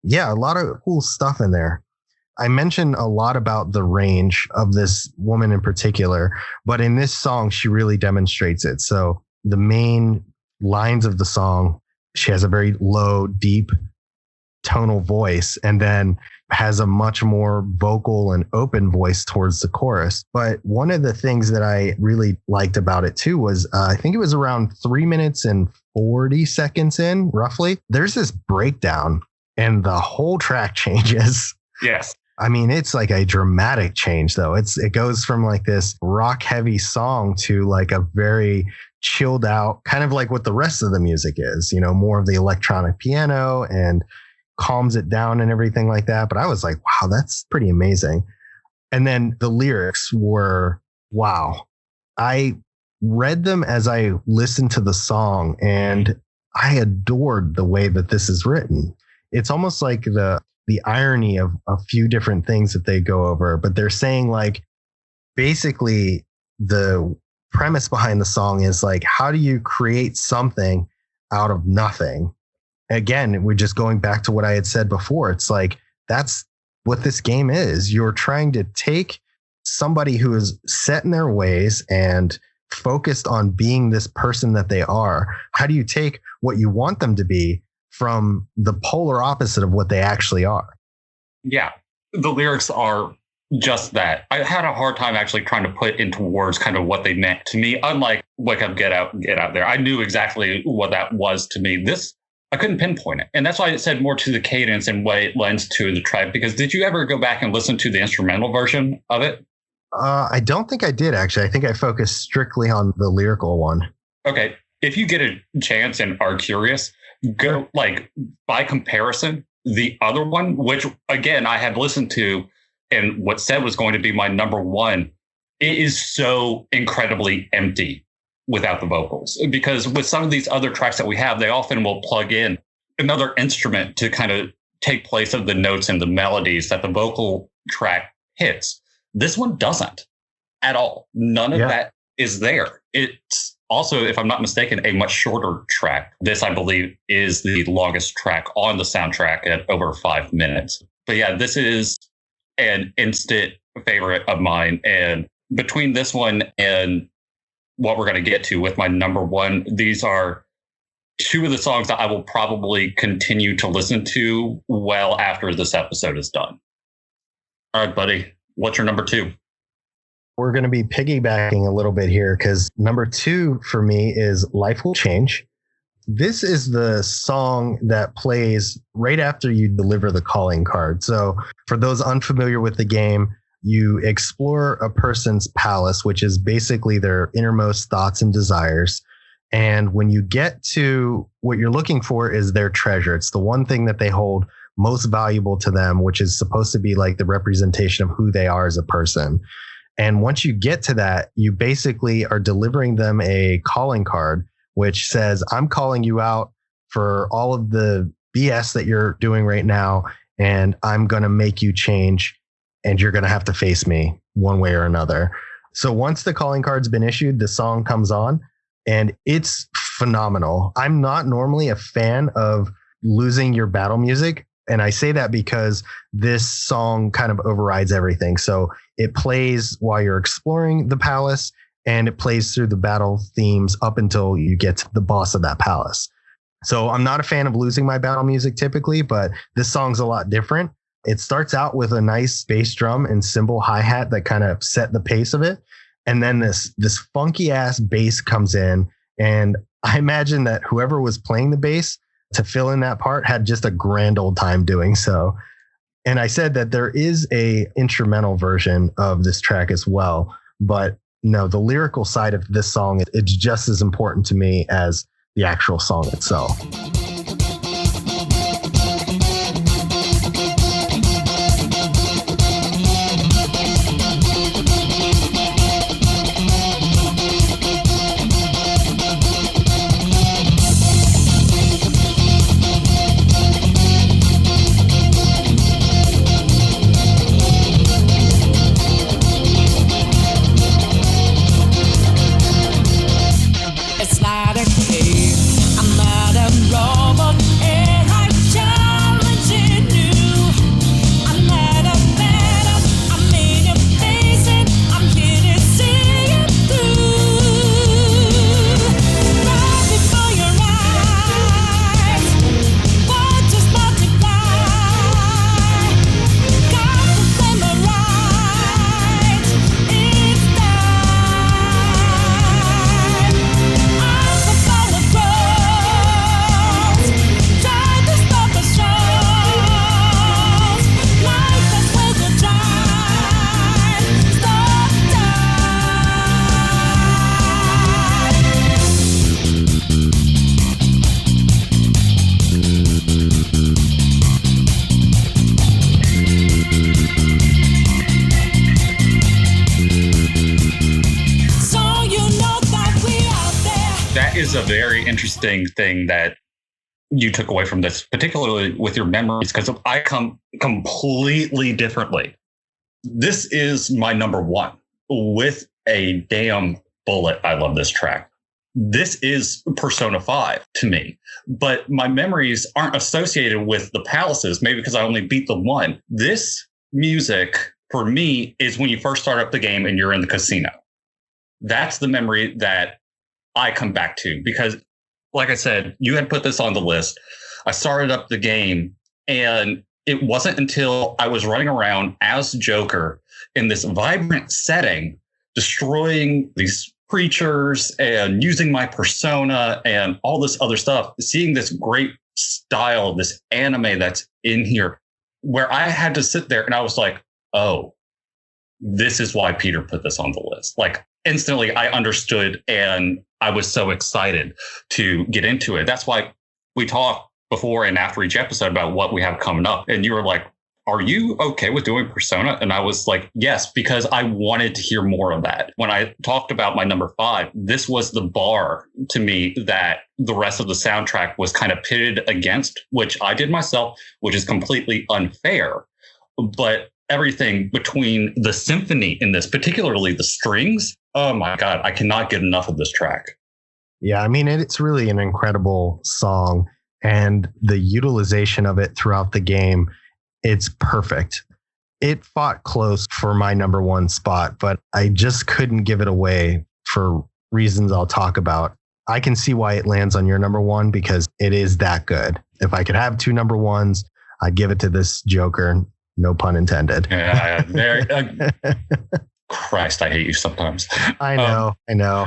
Yeah, a lot of cool stuff in there. I mentioned a lot about the range of this woman in particular, but in this song, she really demonstrates it. So the main lines of the song she has a very low, deep tonal voice, and then has a much more vocal and open voice towards the chorus. But one of the things that I really liked about it too was I think it was around 3 minutes and 40 seconds in, roughly, there's this breakdown and the whole track changes. Yes. I mean, it's like a dramatic change, though. It goes from like this rock heavy song to like a very chilled out, kind of like what the rest of the music is, more of the electronic piano, and calms it down and everything like that. But I was like, wow, that's pretty amazing. And then the lyrics were, wow. I read them as I listened to the song, and I adored the way that this is written. It's almost like the irony of a few different things that they go over, but they're saying like, basically the premise behind the song is like, how do you create something out of nothing? Again, we're just going back to what I had said before. It's like, that's what this game is. You're trying to take somebody who is set in their ways and focused on being this person that they are. How do you take what you want them to be from the polar opposite of what they actually are? Yeah, the lyrics are just that. I had a hard time actually trying to put into words kind of what they meant to me. Unlike Wake Up, Get Out There, I knew exactly what that was to me. This, I couldn't pinpoint it. And that's why it said more to the cadence and what it lends to the track. Because did you ever go back and listen to the instrumental version of it? I don't think I did, actually. I think I focused strictly on the lyrical one. Okay. If you get a chance and are curious, go like by comparison, the other one, which again, I had listened to and what said was going to be my number one, it is so incredibly empty without the vocals. Because with some of these other tracks that we have, they often will plug in another instrument to kind of take place of the notes and the melodies that the vocal track hits. This one doesn't at all. None of that is there. It's also, if I'm not mistaken, a much shorter track. This, I believe, is the longest track on the soundtrack at over 5 minutes. But yeah, this is an instant favorite of mine. And between this one and what we're going to get to with my number one, these are two of the songs that I will probably continue to listen to well after this episode is done. All right, buddy, what's your number two? We're going to be piggybacking a little bit here because number two for me is Life Will Change. This is the song that plays right after you deliver the calling card. So for those unfamiliar with the game, you explore a person's palace, which is basically their innermost thoughts and desires. And when you get to what you're looking for is their treasure. It's the one thing that they hold most valuable to them, which is supposed to be like the representation of who they are as a person. And once you get to that, you basically are delivering them a calling card, which says, I'm calling you out for all of the BS that you're doing right now, and I'm going to make you change, and you're going to have to face me one way or another. So once the calling card's been issued, the song comes on, and it's phenomenal. I'm not normally a fan of losing your battle music. And I say that because this song kind of overrides everything. So it plays while you're exploring the palace, and it plays through the battle themes up until you get to the boss of that palace. So I'm not a fan of losing my battle music typically, but this song's a lot different. It starts out with a nice bass drum and cymbal hi-hat that kind of set the pace of it. And then this funky ass bass comes in. And I imagine that whoever was playing the bass to fill in that part had just a grand old time doing so. And I said that there is a instrumental version of this track as well, but no, the lyrical side of this song, it's just as important to me as the actual song itself. It's not a cave, I'm not a road. is a very interesting thing that you took away from this, particularly with your memories, because I come completely differently. This is my number one with a damn bullet. I love this track. This is Persona 5 to me, but my memories aren't associated with the palaces, maybe because I only beat the one. This music for me is when you first start up the game and you're in the casino. That's the memory that I come back to because, like I said, you had put this on the list. I started up the game and it wasn't until I was running around as Joker in this vibrant setting, destroying these creatures and using my persona and all this other stuff, seeing this great style, this anime that's in here, where I had to sit there and I was like, oh, this is why Peter put this on the list. Like instantly I understood and I was so excited to get into it. That's why we talked before and after each episode about what we have coming up. And you were like, are you okay with doing Persona? And I was like, yes, because I wanted to hear more of that. When I talked about my number 5, this was the bar to me that the rest of the soundtrack was kind of pitted against, which I did myself, which is completely unfair. But everything between the symphony in this, particularly the strings, oh my God, I cannot get enough of this track. Yeah, I mean, it's really an incredible song, and the utilization of it throughout the game, it's perfect. It fought close for my number 1 spot, but I just couldn't give it away for reasons I'll talk about. I can see why it lands on your number 1 because it is that good. If I could have 2 number 1s, I'd give it to this Joker. No pun intended. Yeah, very. Christ, I hate you sometimes. I know.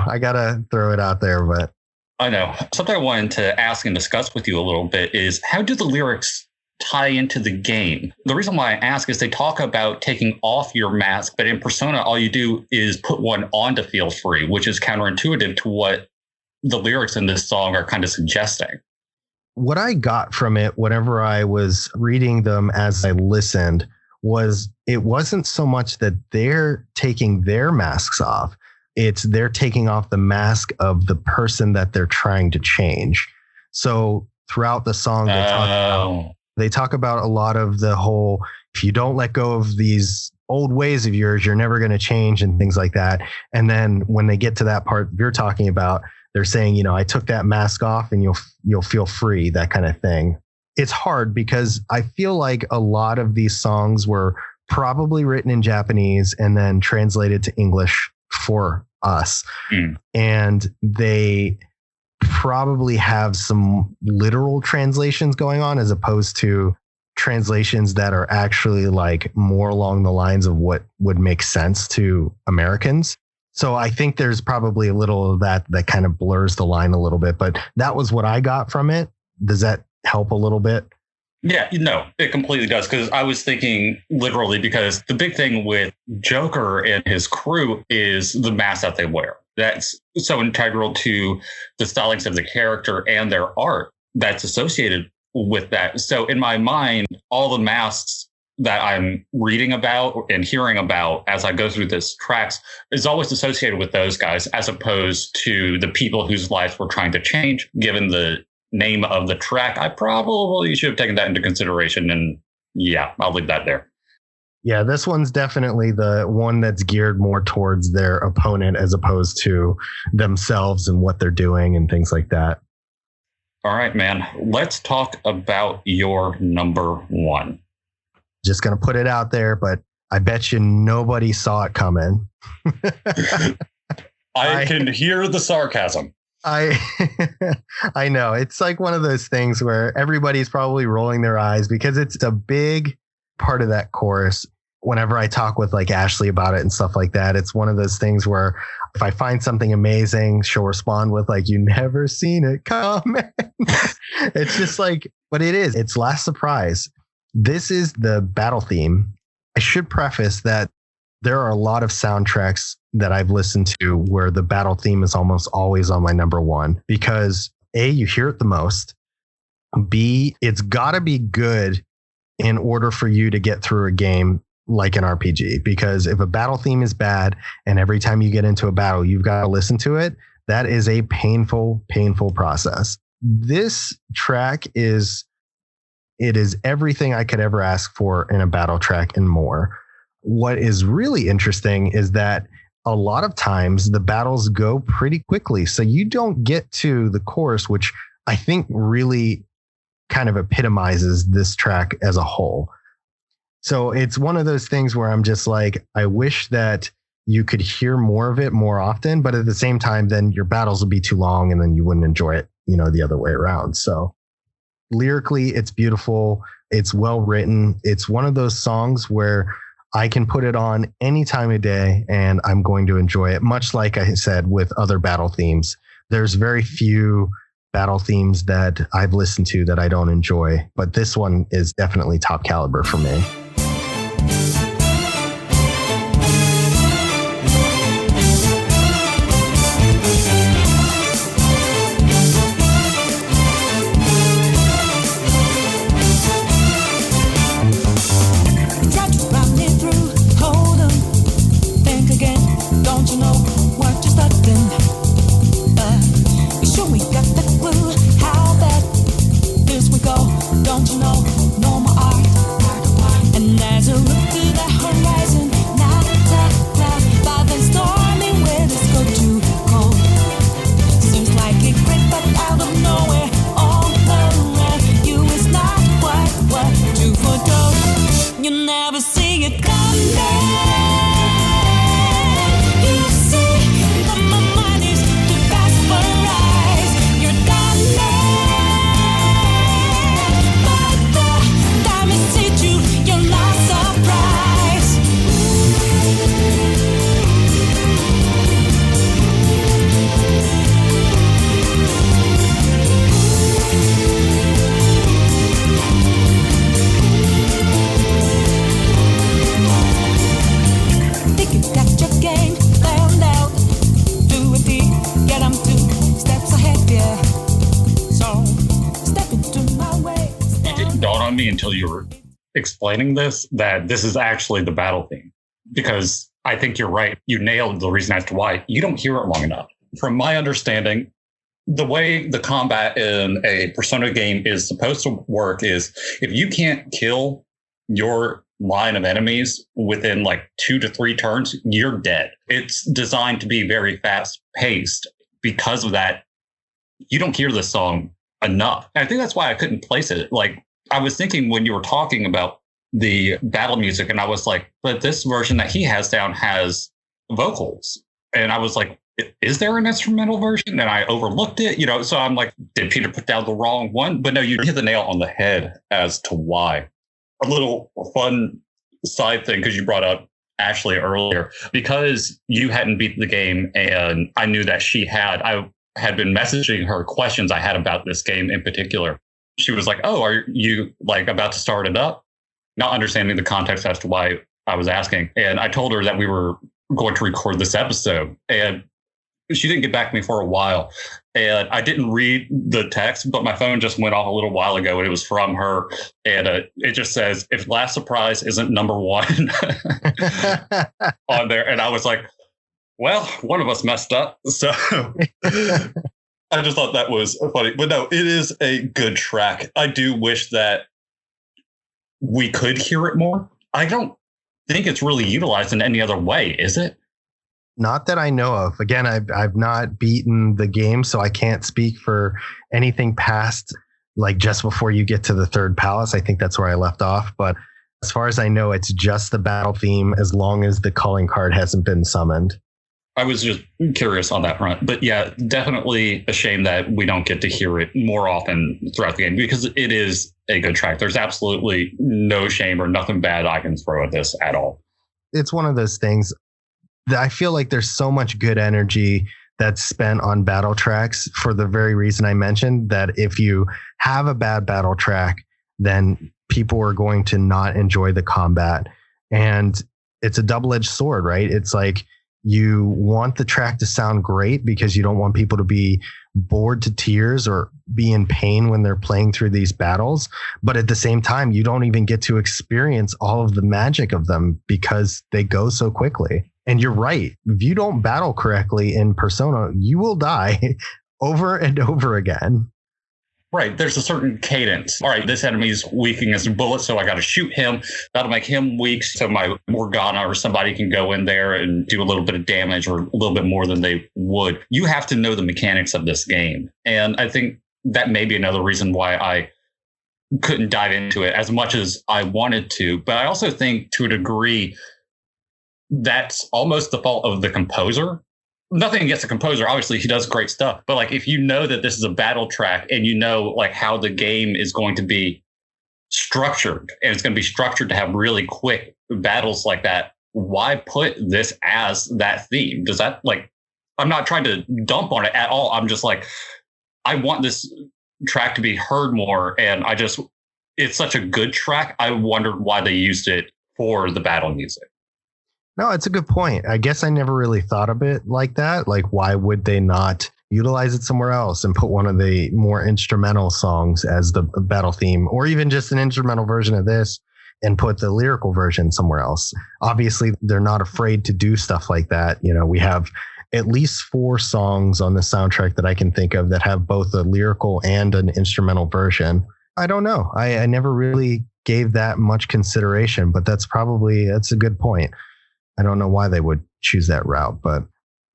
I gotta throw it out there, but I know. Something I wanted to ask and discuss with you a little bit is how do the lyrics tie into the game? The reason why I ask is they talk about taking off your mask, but in Persona, all you do is put one on to feel free, which is counterintuitive to what the lyrics in this song are kind of suggesting. What I got from it, whenever I was reading them as I listened, was it wasn't so much that they're taking their masks off. It's they're taking off the mask of the person that they're trying to change. So throughout the song, they talk about a lot of the whole, if you don't let go of these old ways of yours, you're never going to change and things like that. And then when they get to that part you're talking about, they're saying, you know, I took that mask off and you'll feel free, that kind of thing. It's hard because I feel like a lot of these songs were probably written in Japanese and then translated to English for us. And they probably have some literal translations going on as opposed to translations that are actually like more along the lines of what would make sense to Americans. So I think there's probably a little of that kind of blurs the line a little bit, but that was what I got from it. Does that help a little bit? Yeah, no, it completely does. Because I was thinking literally, because the big thing with Joker and his crew is the mask that they wear. That's so integral to the stylings of the character and their art that's associated with that. So in my mind, all the masks that I'm reading about and hearing about as I go through this tracks is always associated with those guys, as opposed to the people whose lives we're trying to change. Given the name of the track, I probably should have taken that into consideration. And yeah, I'll leave that there. Yeah, this one's definitely the one that's geared more towards their opponent as opposed to themselves and what they're doing and things like that. All right, man. Let's talk about your number 1. Just going to put it out there, but I bet you nobody saw it coming. I can hear the sarcasm. I know. It's like one of those things where everybody's probably rolling their eyes because it's a big part of that chorus. Whenever I talk with like Ashley about it and stuff like that, it's one of those things where if I find something amazing, she'll respond with like, you never seen it coming. It's just like, but it is. It's Last Surprise. This is the battle theme. I should preface that there are a lot of soundtracks that I've listened to where the battle theme is almost always on my number 1 because A, you hear it the most. B, it's got to be good in order for you to get through a game like an RPG. Because if a battle theme is bad and every time you get into a battle, you've got to listen to it, That is a painful, painful process. This track is everything I could ever ask for in a battle track and more. What is really interesting is that a lot of times the battles go pretty quickly. So you don't get to the chorus, which I think really kind of epitomizes this track as a whole. So it's one of those things where I'm just like, I wish that you could hear more of it more often, but at the same time, then your battles would be too long and then you wouldn't enjoy it, the other way around. So lyrically, it's beautiful. It's well written. It's one of those songs where I can put it on any time of day and I'm going to enjoy it. Much like I said with other battle themes, there's very few battle themes that I've listened to that I don't enjoy, but this one is definitely top caliber for me. Until you were explaining this, that this is actually the battle theme, because I think you're right. You nailed the reason as to why you don't hear it long enough. From my understanding, the way the combat in a Persona game is supposed to work is if you can't kill your line of enemies within like 2 to 3 turns, you're dead. It's designed to be very fast paced. Because of that, you don't hear this song enough. And I think that's why I couldn't place it. Like, I was thinking when you were talking about the battle music, and I was like, but this version that he has down has vocals. And I was like, is there an instrumental version? And I overlooked it, so I'm like, did Peter put down the wrong one? But no, you hit the nail on the head as to why. A little fun side thing, because you brought up Ashley earlier, because you hadn't beaten the game and I knew that she had, I had been messaging her questions I had about this game in particular. She was like, oh, are you like about to start it up? Not understanding the context as to why I was asking. And I told her that we were going to record this episode, and she didn't get back to me for a while. And I didn't read the text, but my phone just went off a little while ago and it was from her. And it just says, if Last Surprise isn't number 1 on there. And I was like, well, one of us messed up. So I just thought that was funny. But no, it is a good track. I do wish that we could hear it more. I don't think it's really utilized in any other way, is it? Not that I know of. Again, I've not beaten the game, so I can't speak for anything past like just before you get to the 3rd palace. I think that's where I left off. But as far as I know, it's just the battle theme as long as the calling card hasn't been summoned. I was just curious on that front. But yeah, definitely a shame that we don't get to hear it more often throughout the game, because it is a good track. There's absolutely no shame or nothing bad I can throw at this at all. It's one of those things that I feel like there's so much good energy that's spent on battle tracks for the very reason I mentioned, that if you have a bad battle track, then people are going to not enjoy the combat. And it's a double-edged sword, right? It's like, you want the track to sound great because you don't want people to be bored to tears or be in pain when they're playing through these battles. But at the same time, you don't even get to experience all of the magic of them because they go so quickly. And you're right. If you don't battle correctly in Persona, you will die over and over again. Right. There's a certain cadence. All right, this enemy's weak against bullets, so I got to shoot him. That'll make him weak, so my Morgana or somebody can go in there and do a little bit of damage or a little bit more than they would. You have to know the mechanics of this game. And I think that may be another reason why I couldn't dive into it as much as I wanted to. But I also think, to a degree, that's almost the fault of the composer. Nothing against the composer. Obviously, he does great stuff. But like, if you know that this is a battle track and you know like how the game is going to be structured, and it's going to be structured to have really quick battles like that, why put this as that theme? Does that, like, I'm not trying to dump on it at all. I'm just like, I want this track to be heard more. And it's such a good track. I wondered why they used it for the battle music. No, it's a good point. I guess I never really thought of it like that. Like, why would they not utilize it somewhere else and put one of the more instrumental songs as the battle theme, or even just an instrumental version of this and put the lyrical version somewhere else? Obviously, they're not afraid to do stuff like that. You know, we have at least 4 songs on the soundtrack that I can think of that have both a lyrical and an instrumental version. I don't know. I never really gave that much consideration, but that's a good point. I don't know why they would choose that route, but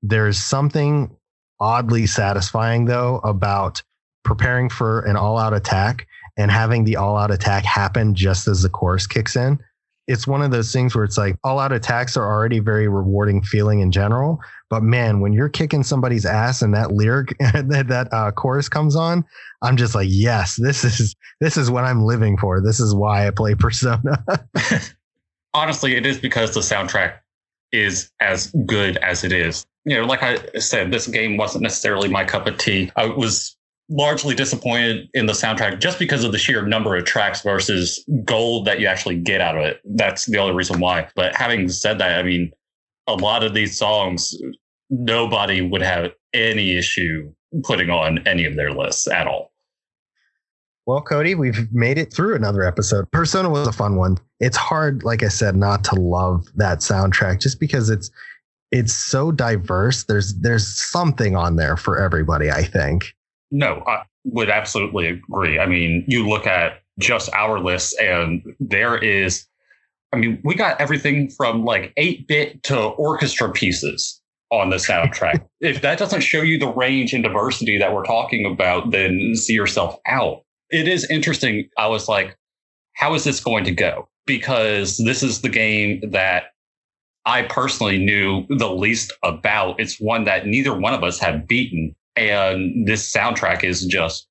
there's something oddly satisfying, though, about preparing for an all-out attack and having the all-out attack happen just as the chorus kicks in. It's one of those things where it's like, all-out attacks are already very rewarding feeling in general, but man, when you're kicking somebody's ass and that lyric, that chorus comes on, I'm just like, yes, this is what I'm living for. This is why I play Persona. Honestly, it is because the soundtrack is as good as it is. You know, like I said, this game wasn't necessarily my cup of tea. I was largely disappointed in the soundtrack just because of the sheer number of tracks versus gold that you actually get out of it. That's the only reason why. But having said that, I mean, a lot of these songs, nobody would have any issue putting on any of their lists at all. Well, Cody, we've made it through another episode. Persona was a fun one. It's hard, like I said, not to love that soundtrack just because it's so diverse. There's something on there for everybody, I think. No, I would absolutely agree. I mean, you look at just our list and we got everything from like 8-bit to orchestra pieces on the soundtrack. If that doesn't show you the range and diversity that we're talking about, then see yourself out. It is interesting. I was like, how is this going to go? Because this is the game that I personally knew the least about. It's one that neither one of us had beaten. And this soundtrack is just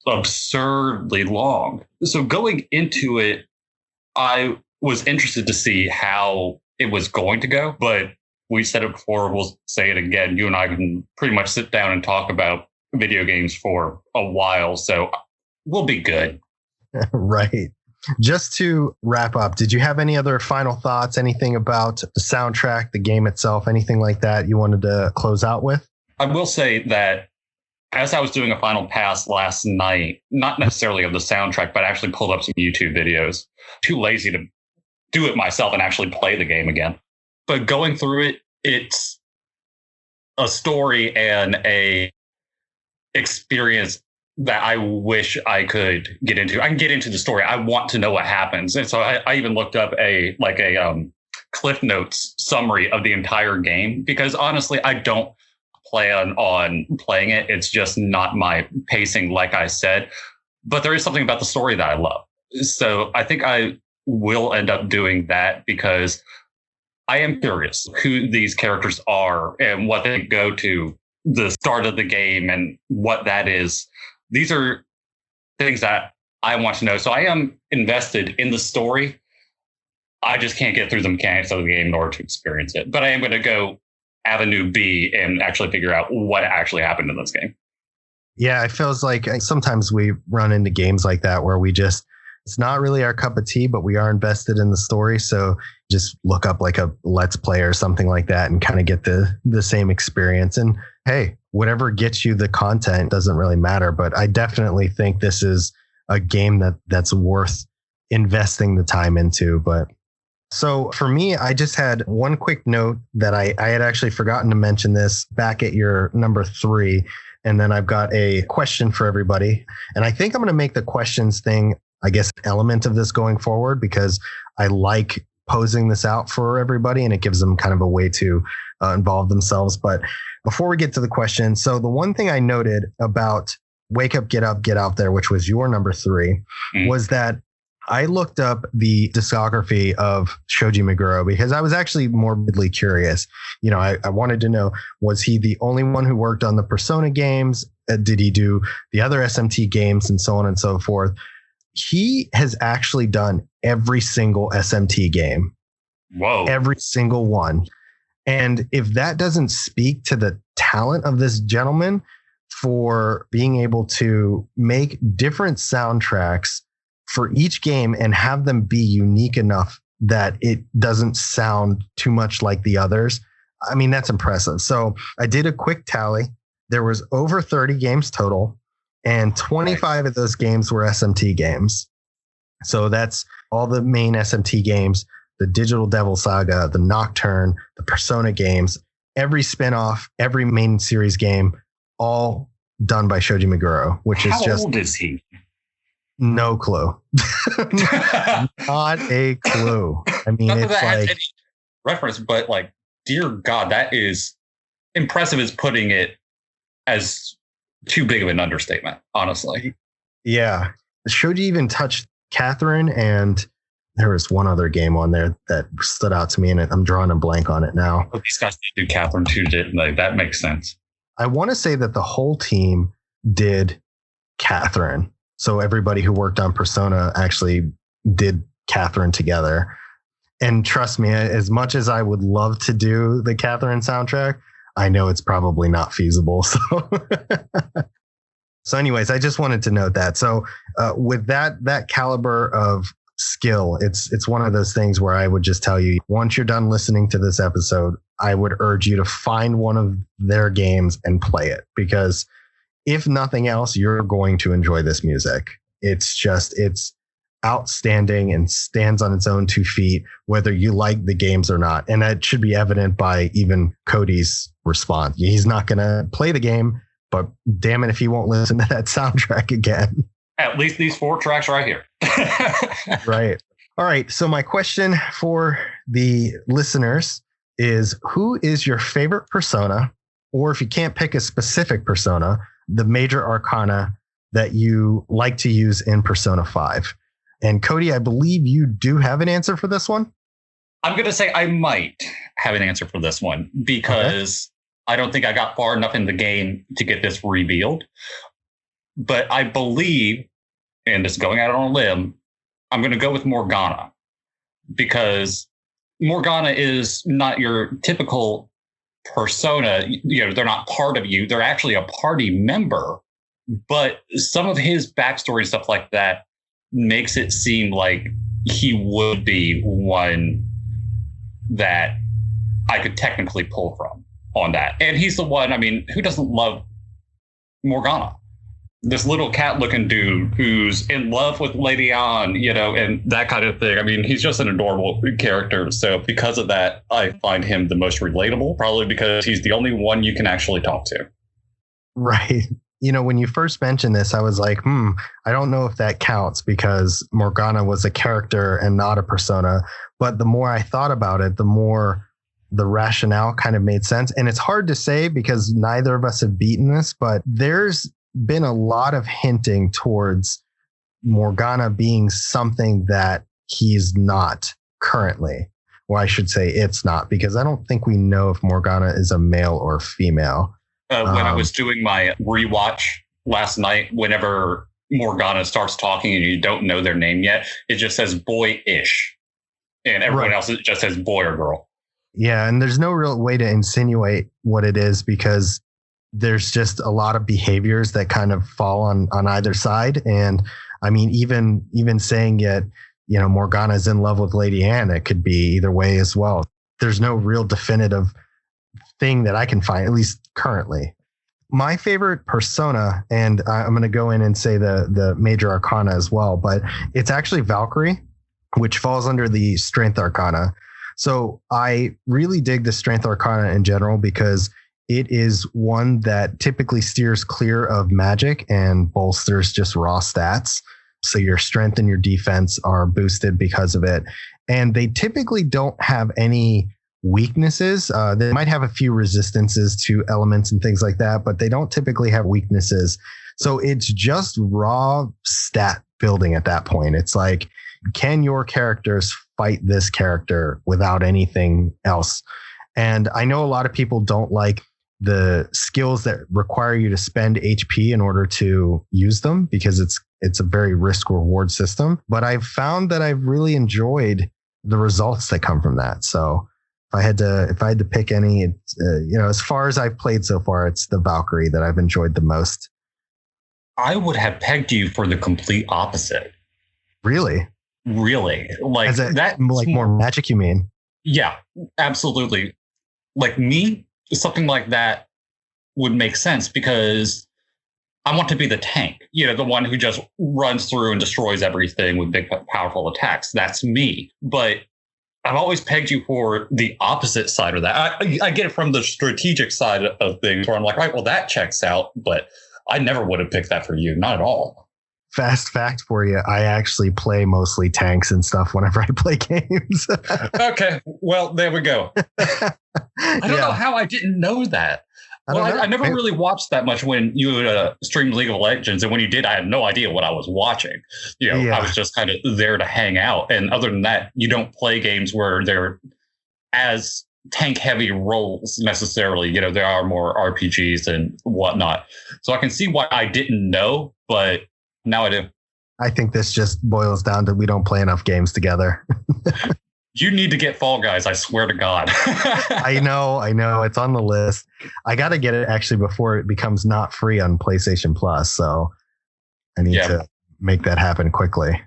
absurdly long. So going into it, I was interested to see how it was going to go. But we said it before, we'll say it again. You and I can pretty much sit down and talk about video games for a while. So we'll be good. Right. Just to wrap up, did you have any other final thoughts? Anything about the soundtrack, the game itself, anything like that you wanted to close out with? I will say that as I was doing a final pass last night, not necessarily of the soundtrack, but I actually pulled up some YouTube videos. Too lazy to do it myself and actually play the game again. But going through it, it's a story and a experience that I wish I could get into. I can get into the story. I want to know what happens. And so I even looked up a Cliff Notes summary of the entire game, because honestly, I don't plan on playing it. It's just not my pacing, like I said. But there is something about the story that I love. So I think I will end up doing that because I am curious who these characters are and what they go to the start of the game and what that is. These are things that I want to know. So I am invested in the story. I just can't get through the mechanics of the game in order to experience it. But I am going to go Avenue B and actually figure out what actually happened in this game. Yeah, it feels like sometimes we run into games like that where it's not really our cup of tea, but we are invested in the story. So just look up like a Let's Play or something like that and kind of get the same experience. And hey, whatever gets you the content doesn't really matter. But I definitely think this is a game that's worth investing the time into. But So for me, I just had one quick note that I had actually forgotten to mention this back at your number 3. And then I've got a question for everybody. And I think I'm going to make the questions thing, I guess, an element of this going forward, because I like posing this out for everybody and it gives them kind of a way to involve themselves. But before we get to the question, so the one thing I noted about Wake Up, Get Up, Get Out There, which was your number 3, was that I looked up the discography of Shoji Meguro because I was actually morbidly curious. You know, I wanted to know, was he the only one who worked on the Persona games? Did he do the other SMT games and so on and so forth? He has actually done every single SMT game. Whoa. Every single one. And if that doesn't speak to the talent of this gentleman for being able to make different soundtracks for each game and have them be unique enough that it doesn't sound too much like the others, I mean, that's impressive. So I did a quick tally. There was over 30 games total, and 25 of those games were SMT games. So that's all the main SMT games, the Digital Devil Saga, the Nocturne, the Persona games, every spinoff, every main series game, all done by Shoji Meguro, which is just... How old is he? No clue. Not a clue. I mean, Not it's that has like any reference, but like, dear God, that is impressive as putting it as too big of an understatement, honestly. Yeah. Shoji even touched Catherine, and there was one other game on there that stood out to me, and I'm drawing a blank on it now. Well, these guys did do Catherine too, didn't they? That makes sense. I want to say that the whole team did Catherine. So everybody who worked on Persona actually did Catherine together. And trust me, as much as I would love to do the Catherine soundtrack, I know it's probably not feasible. So anyways, I just wanted to note that. So with that caliber of skill, it's one of those things where I would just tell you, once you're done listening to this episode, I would urge you to find one of their games and play it, because if nothing else, you're going to enjoy this music. It's outstanding and stands on its own 2 feet, whether you like the games or not. And that should be evident by even Cody's response. He's not going to play the game, but damn it if he won't listen to that soundtrack again. At least these 4 tracks right here. Right. All right. So my question for the listeners is, who is your favorite Persona? Or if you can't pick a specific Persona, the Major Arcana that you like to use in Persona 5. And Cody, I believe you do have an answer for this one. I'm going to say I might have an answer for this one, because I don't think I got far enough in the game to get this revealed. But I believe, and just going out on a limb, I'm going to go with Morgana, because Morgana is not your typical Persona. You know, they're not part of you. They're actually a party member, but some of his backstory and stuff like that makes it seem like he would be one that I could technically pull from on that. And he's the one, I mean, who doesn't love Morgana? This little cat looking dude who's in love with Lady Anne, you know, and that kind of thing. I mean, he's just an adorable character. So because of that, I find him the most relatable, probably because he's the only one you can actually talk to. Right. You know, when you first mentioned this, I was like, I don't know if that counts, because Morgana was a character and not a persona. But the more I thought about it, the more the rationale kind of made sense. And it's hard to say because neither of us have beaten this, but there's been a lot of hinting towards Morgana being something that he's not currently. Or I should say it's not, because I don't think we know if Morgana is a male or female. When I was doing my rewatch last night, whenever Morgana starts talking and you don't know their name yet, it just says boy-ish. And everyone else it just says boy or girl. Yeah, and there's no real way to insinuate what it is, because there's just a lot of behaviors that kind of fall on either side. And I mean, even saying it, you know, Morgana's in love with Lady Anne, it could be either way as well. There's no real definitive thing that I can find, at least currently. My favorite Persona, and I'm going to go in and say the Major Arcana as well, but it's actually Valkyrie. which falls under the Strength Arcana. So I really dig the Strength Arcana in general because it is one that typically steers clear of magic and bolsters just raw stats. So your strength and your defense are boosted because of it. And they typically don't have any weaknesses. They might have a few resistances to elements and things like that, but they don't typically have weaknesses. So it's just raw stat building at that point. It's like, can your characters fight this character without anything else? And I know a lot of people don't like the skills that require you to spend HP in order to use them because it's a very risk reward system. But I've found that I've really enjoyed the results that come from that. So if I had to pick any, as far as I've played so far, it's the Valkyrie that I've enjoyed the most. I would have pegged you for the complete opposite. Really? Really? Like that? Like more magic, you mean? Yeah, absolutely. Like me, something like that would make sense because I want to be the tank, the one who just runs through and destroys everything with big, powerful attacks. That's me. But I've always pegged you for the opposite side of that. I get it from the strategic side of things where I'm like, right, well, that checks out. But I never would have picked that for you. Not at all. Fast fact for you. I actually play mostly tanks and stuff whenever I play games. Okay. Well, there we go. I don't know how I didn't know that. I never really watched that much when you streamed League of Legends. And when you did, I had no idea what I was watching. I was just kind of there to hang out. And other than that, you don't play games where they're as tank heavy roles necessarily. There are more RPGs and whatnot. So I can see why I didn't know, but now I do. I think this just boils down to we don't play enough games together. You need to get Fall Guys. I swear to God. I know. It's on the list. I got to get it actually before it becomes not free on PlayStation Plus. So I need to make that happen quickly.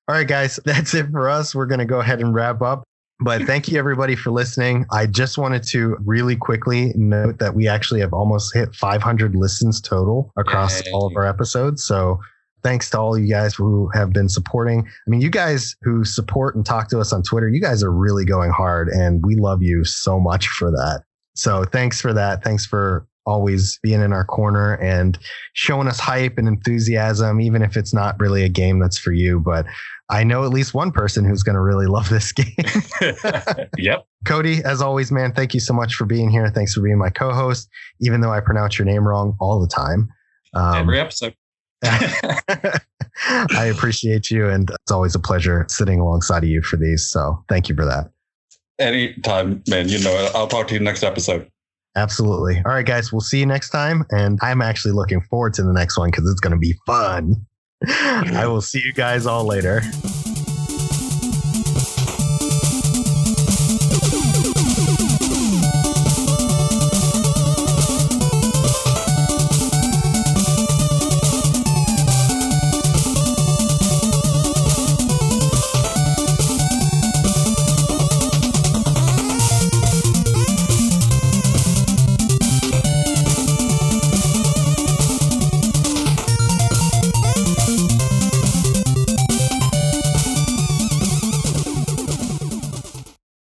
All right, guys, that's it for us. We're going to go ahead and wrap up. But thank you, everybody, for listening. I just wanted to really quickly note that we actually have almost hit 500 listens total across all of our episodes. So thanks to all you guys who have been supporting. I mean, you guys who support and talk to us on Twitter, you guys are really going hard, and we love you so much for that. So thanks for that. Thanks for always being in our corner and showing us hype and enthusiasm, even if it's not really a game that's for you. But I know at least one person who's going to really love this game. Yep. Cody, as always, man, thank you so much for being here. Thanks for being my co-host, even though I pronounce your name wrong all the time. Every episode. I appreciate you, and it's always a pleasure sitting alongside of you for these. So thank you for that. Anytime, man. I'll talk to you next episode. Absolutely. All right, guys, we'll see you next time. And I'm actually looking forward to the next one because it's going to be fun. I will see you guys all later.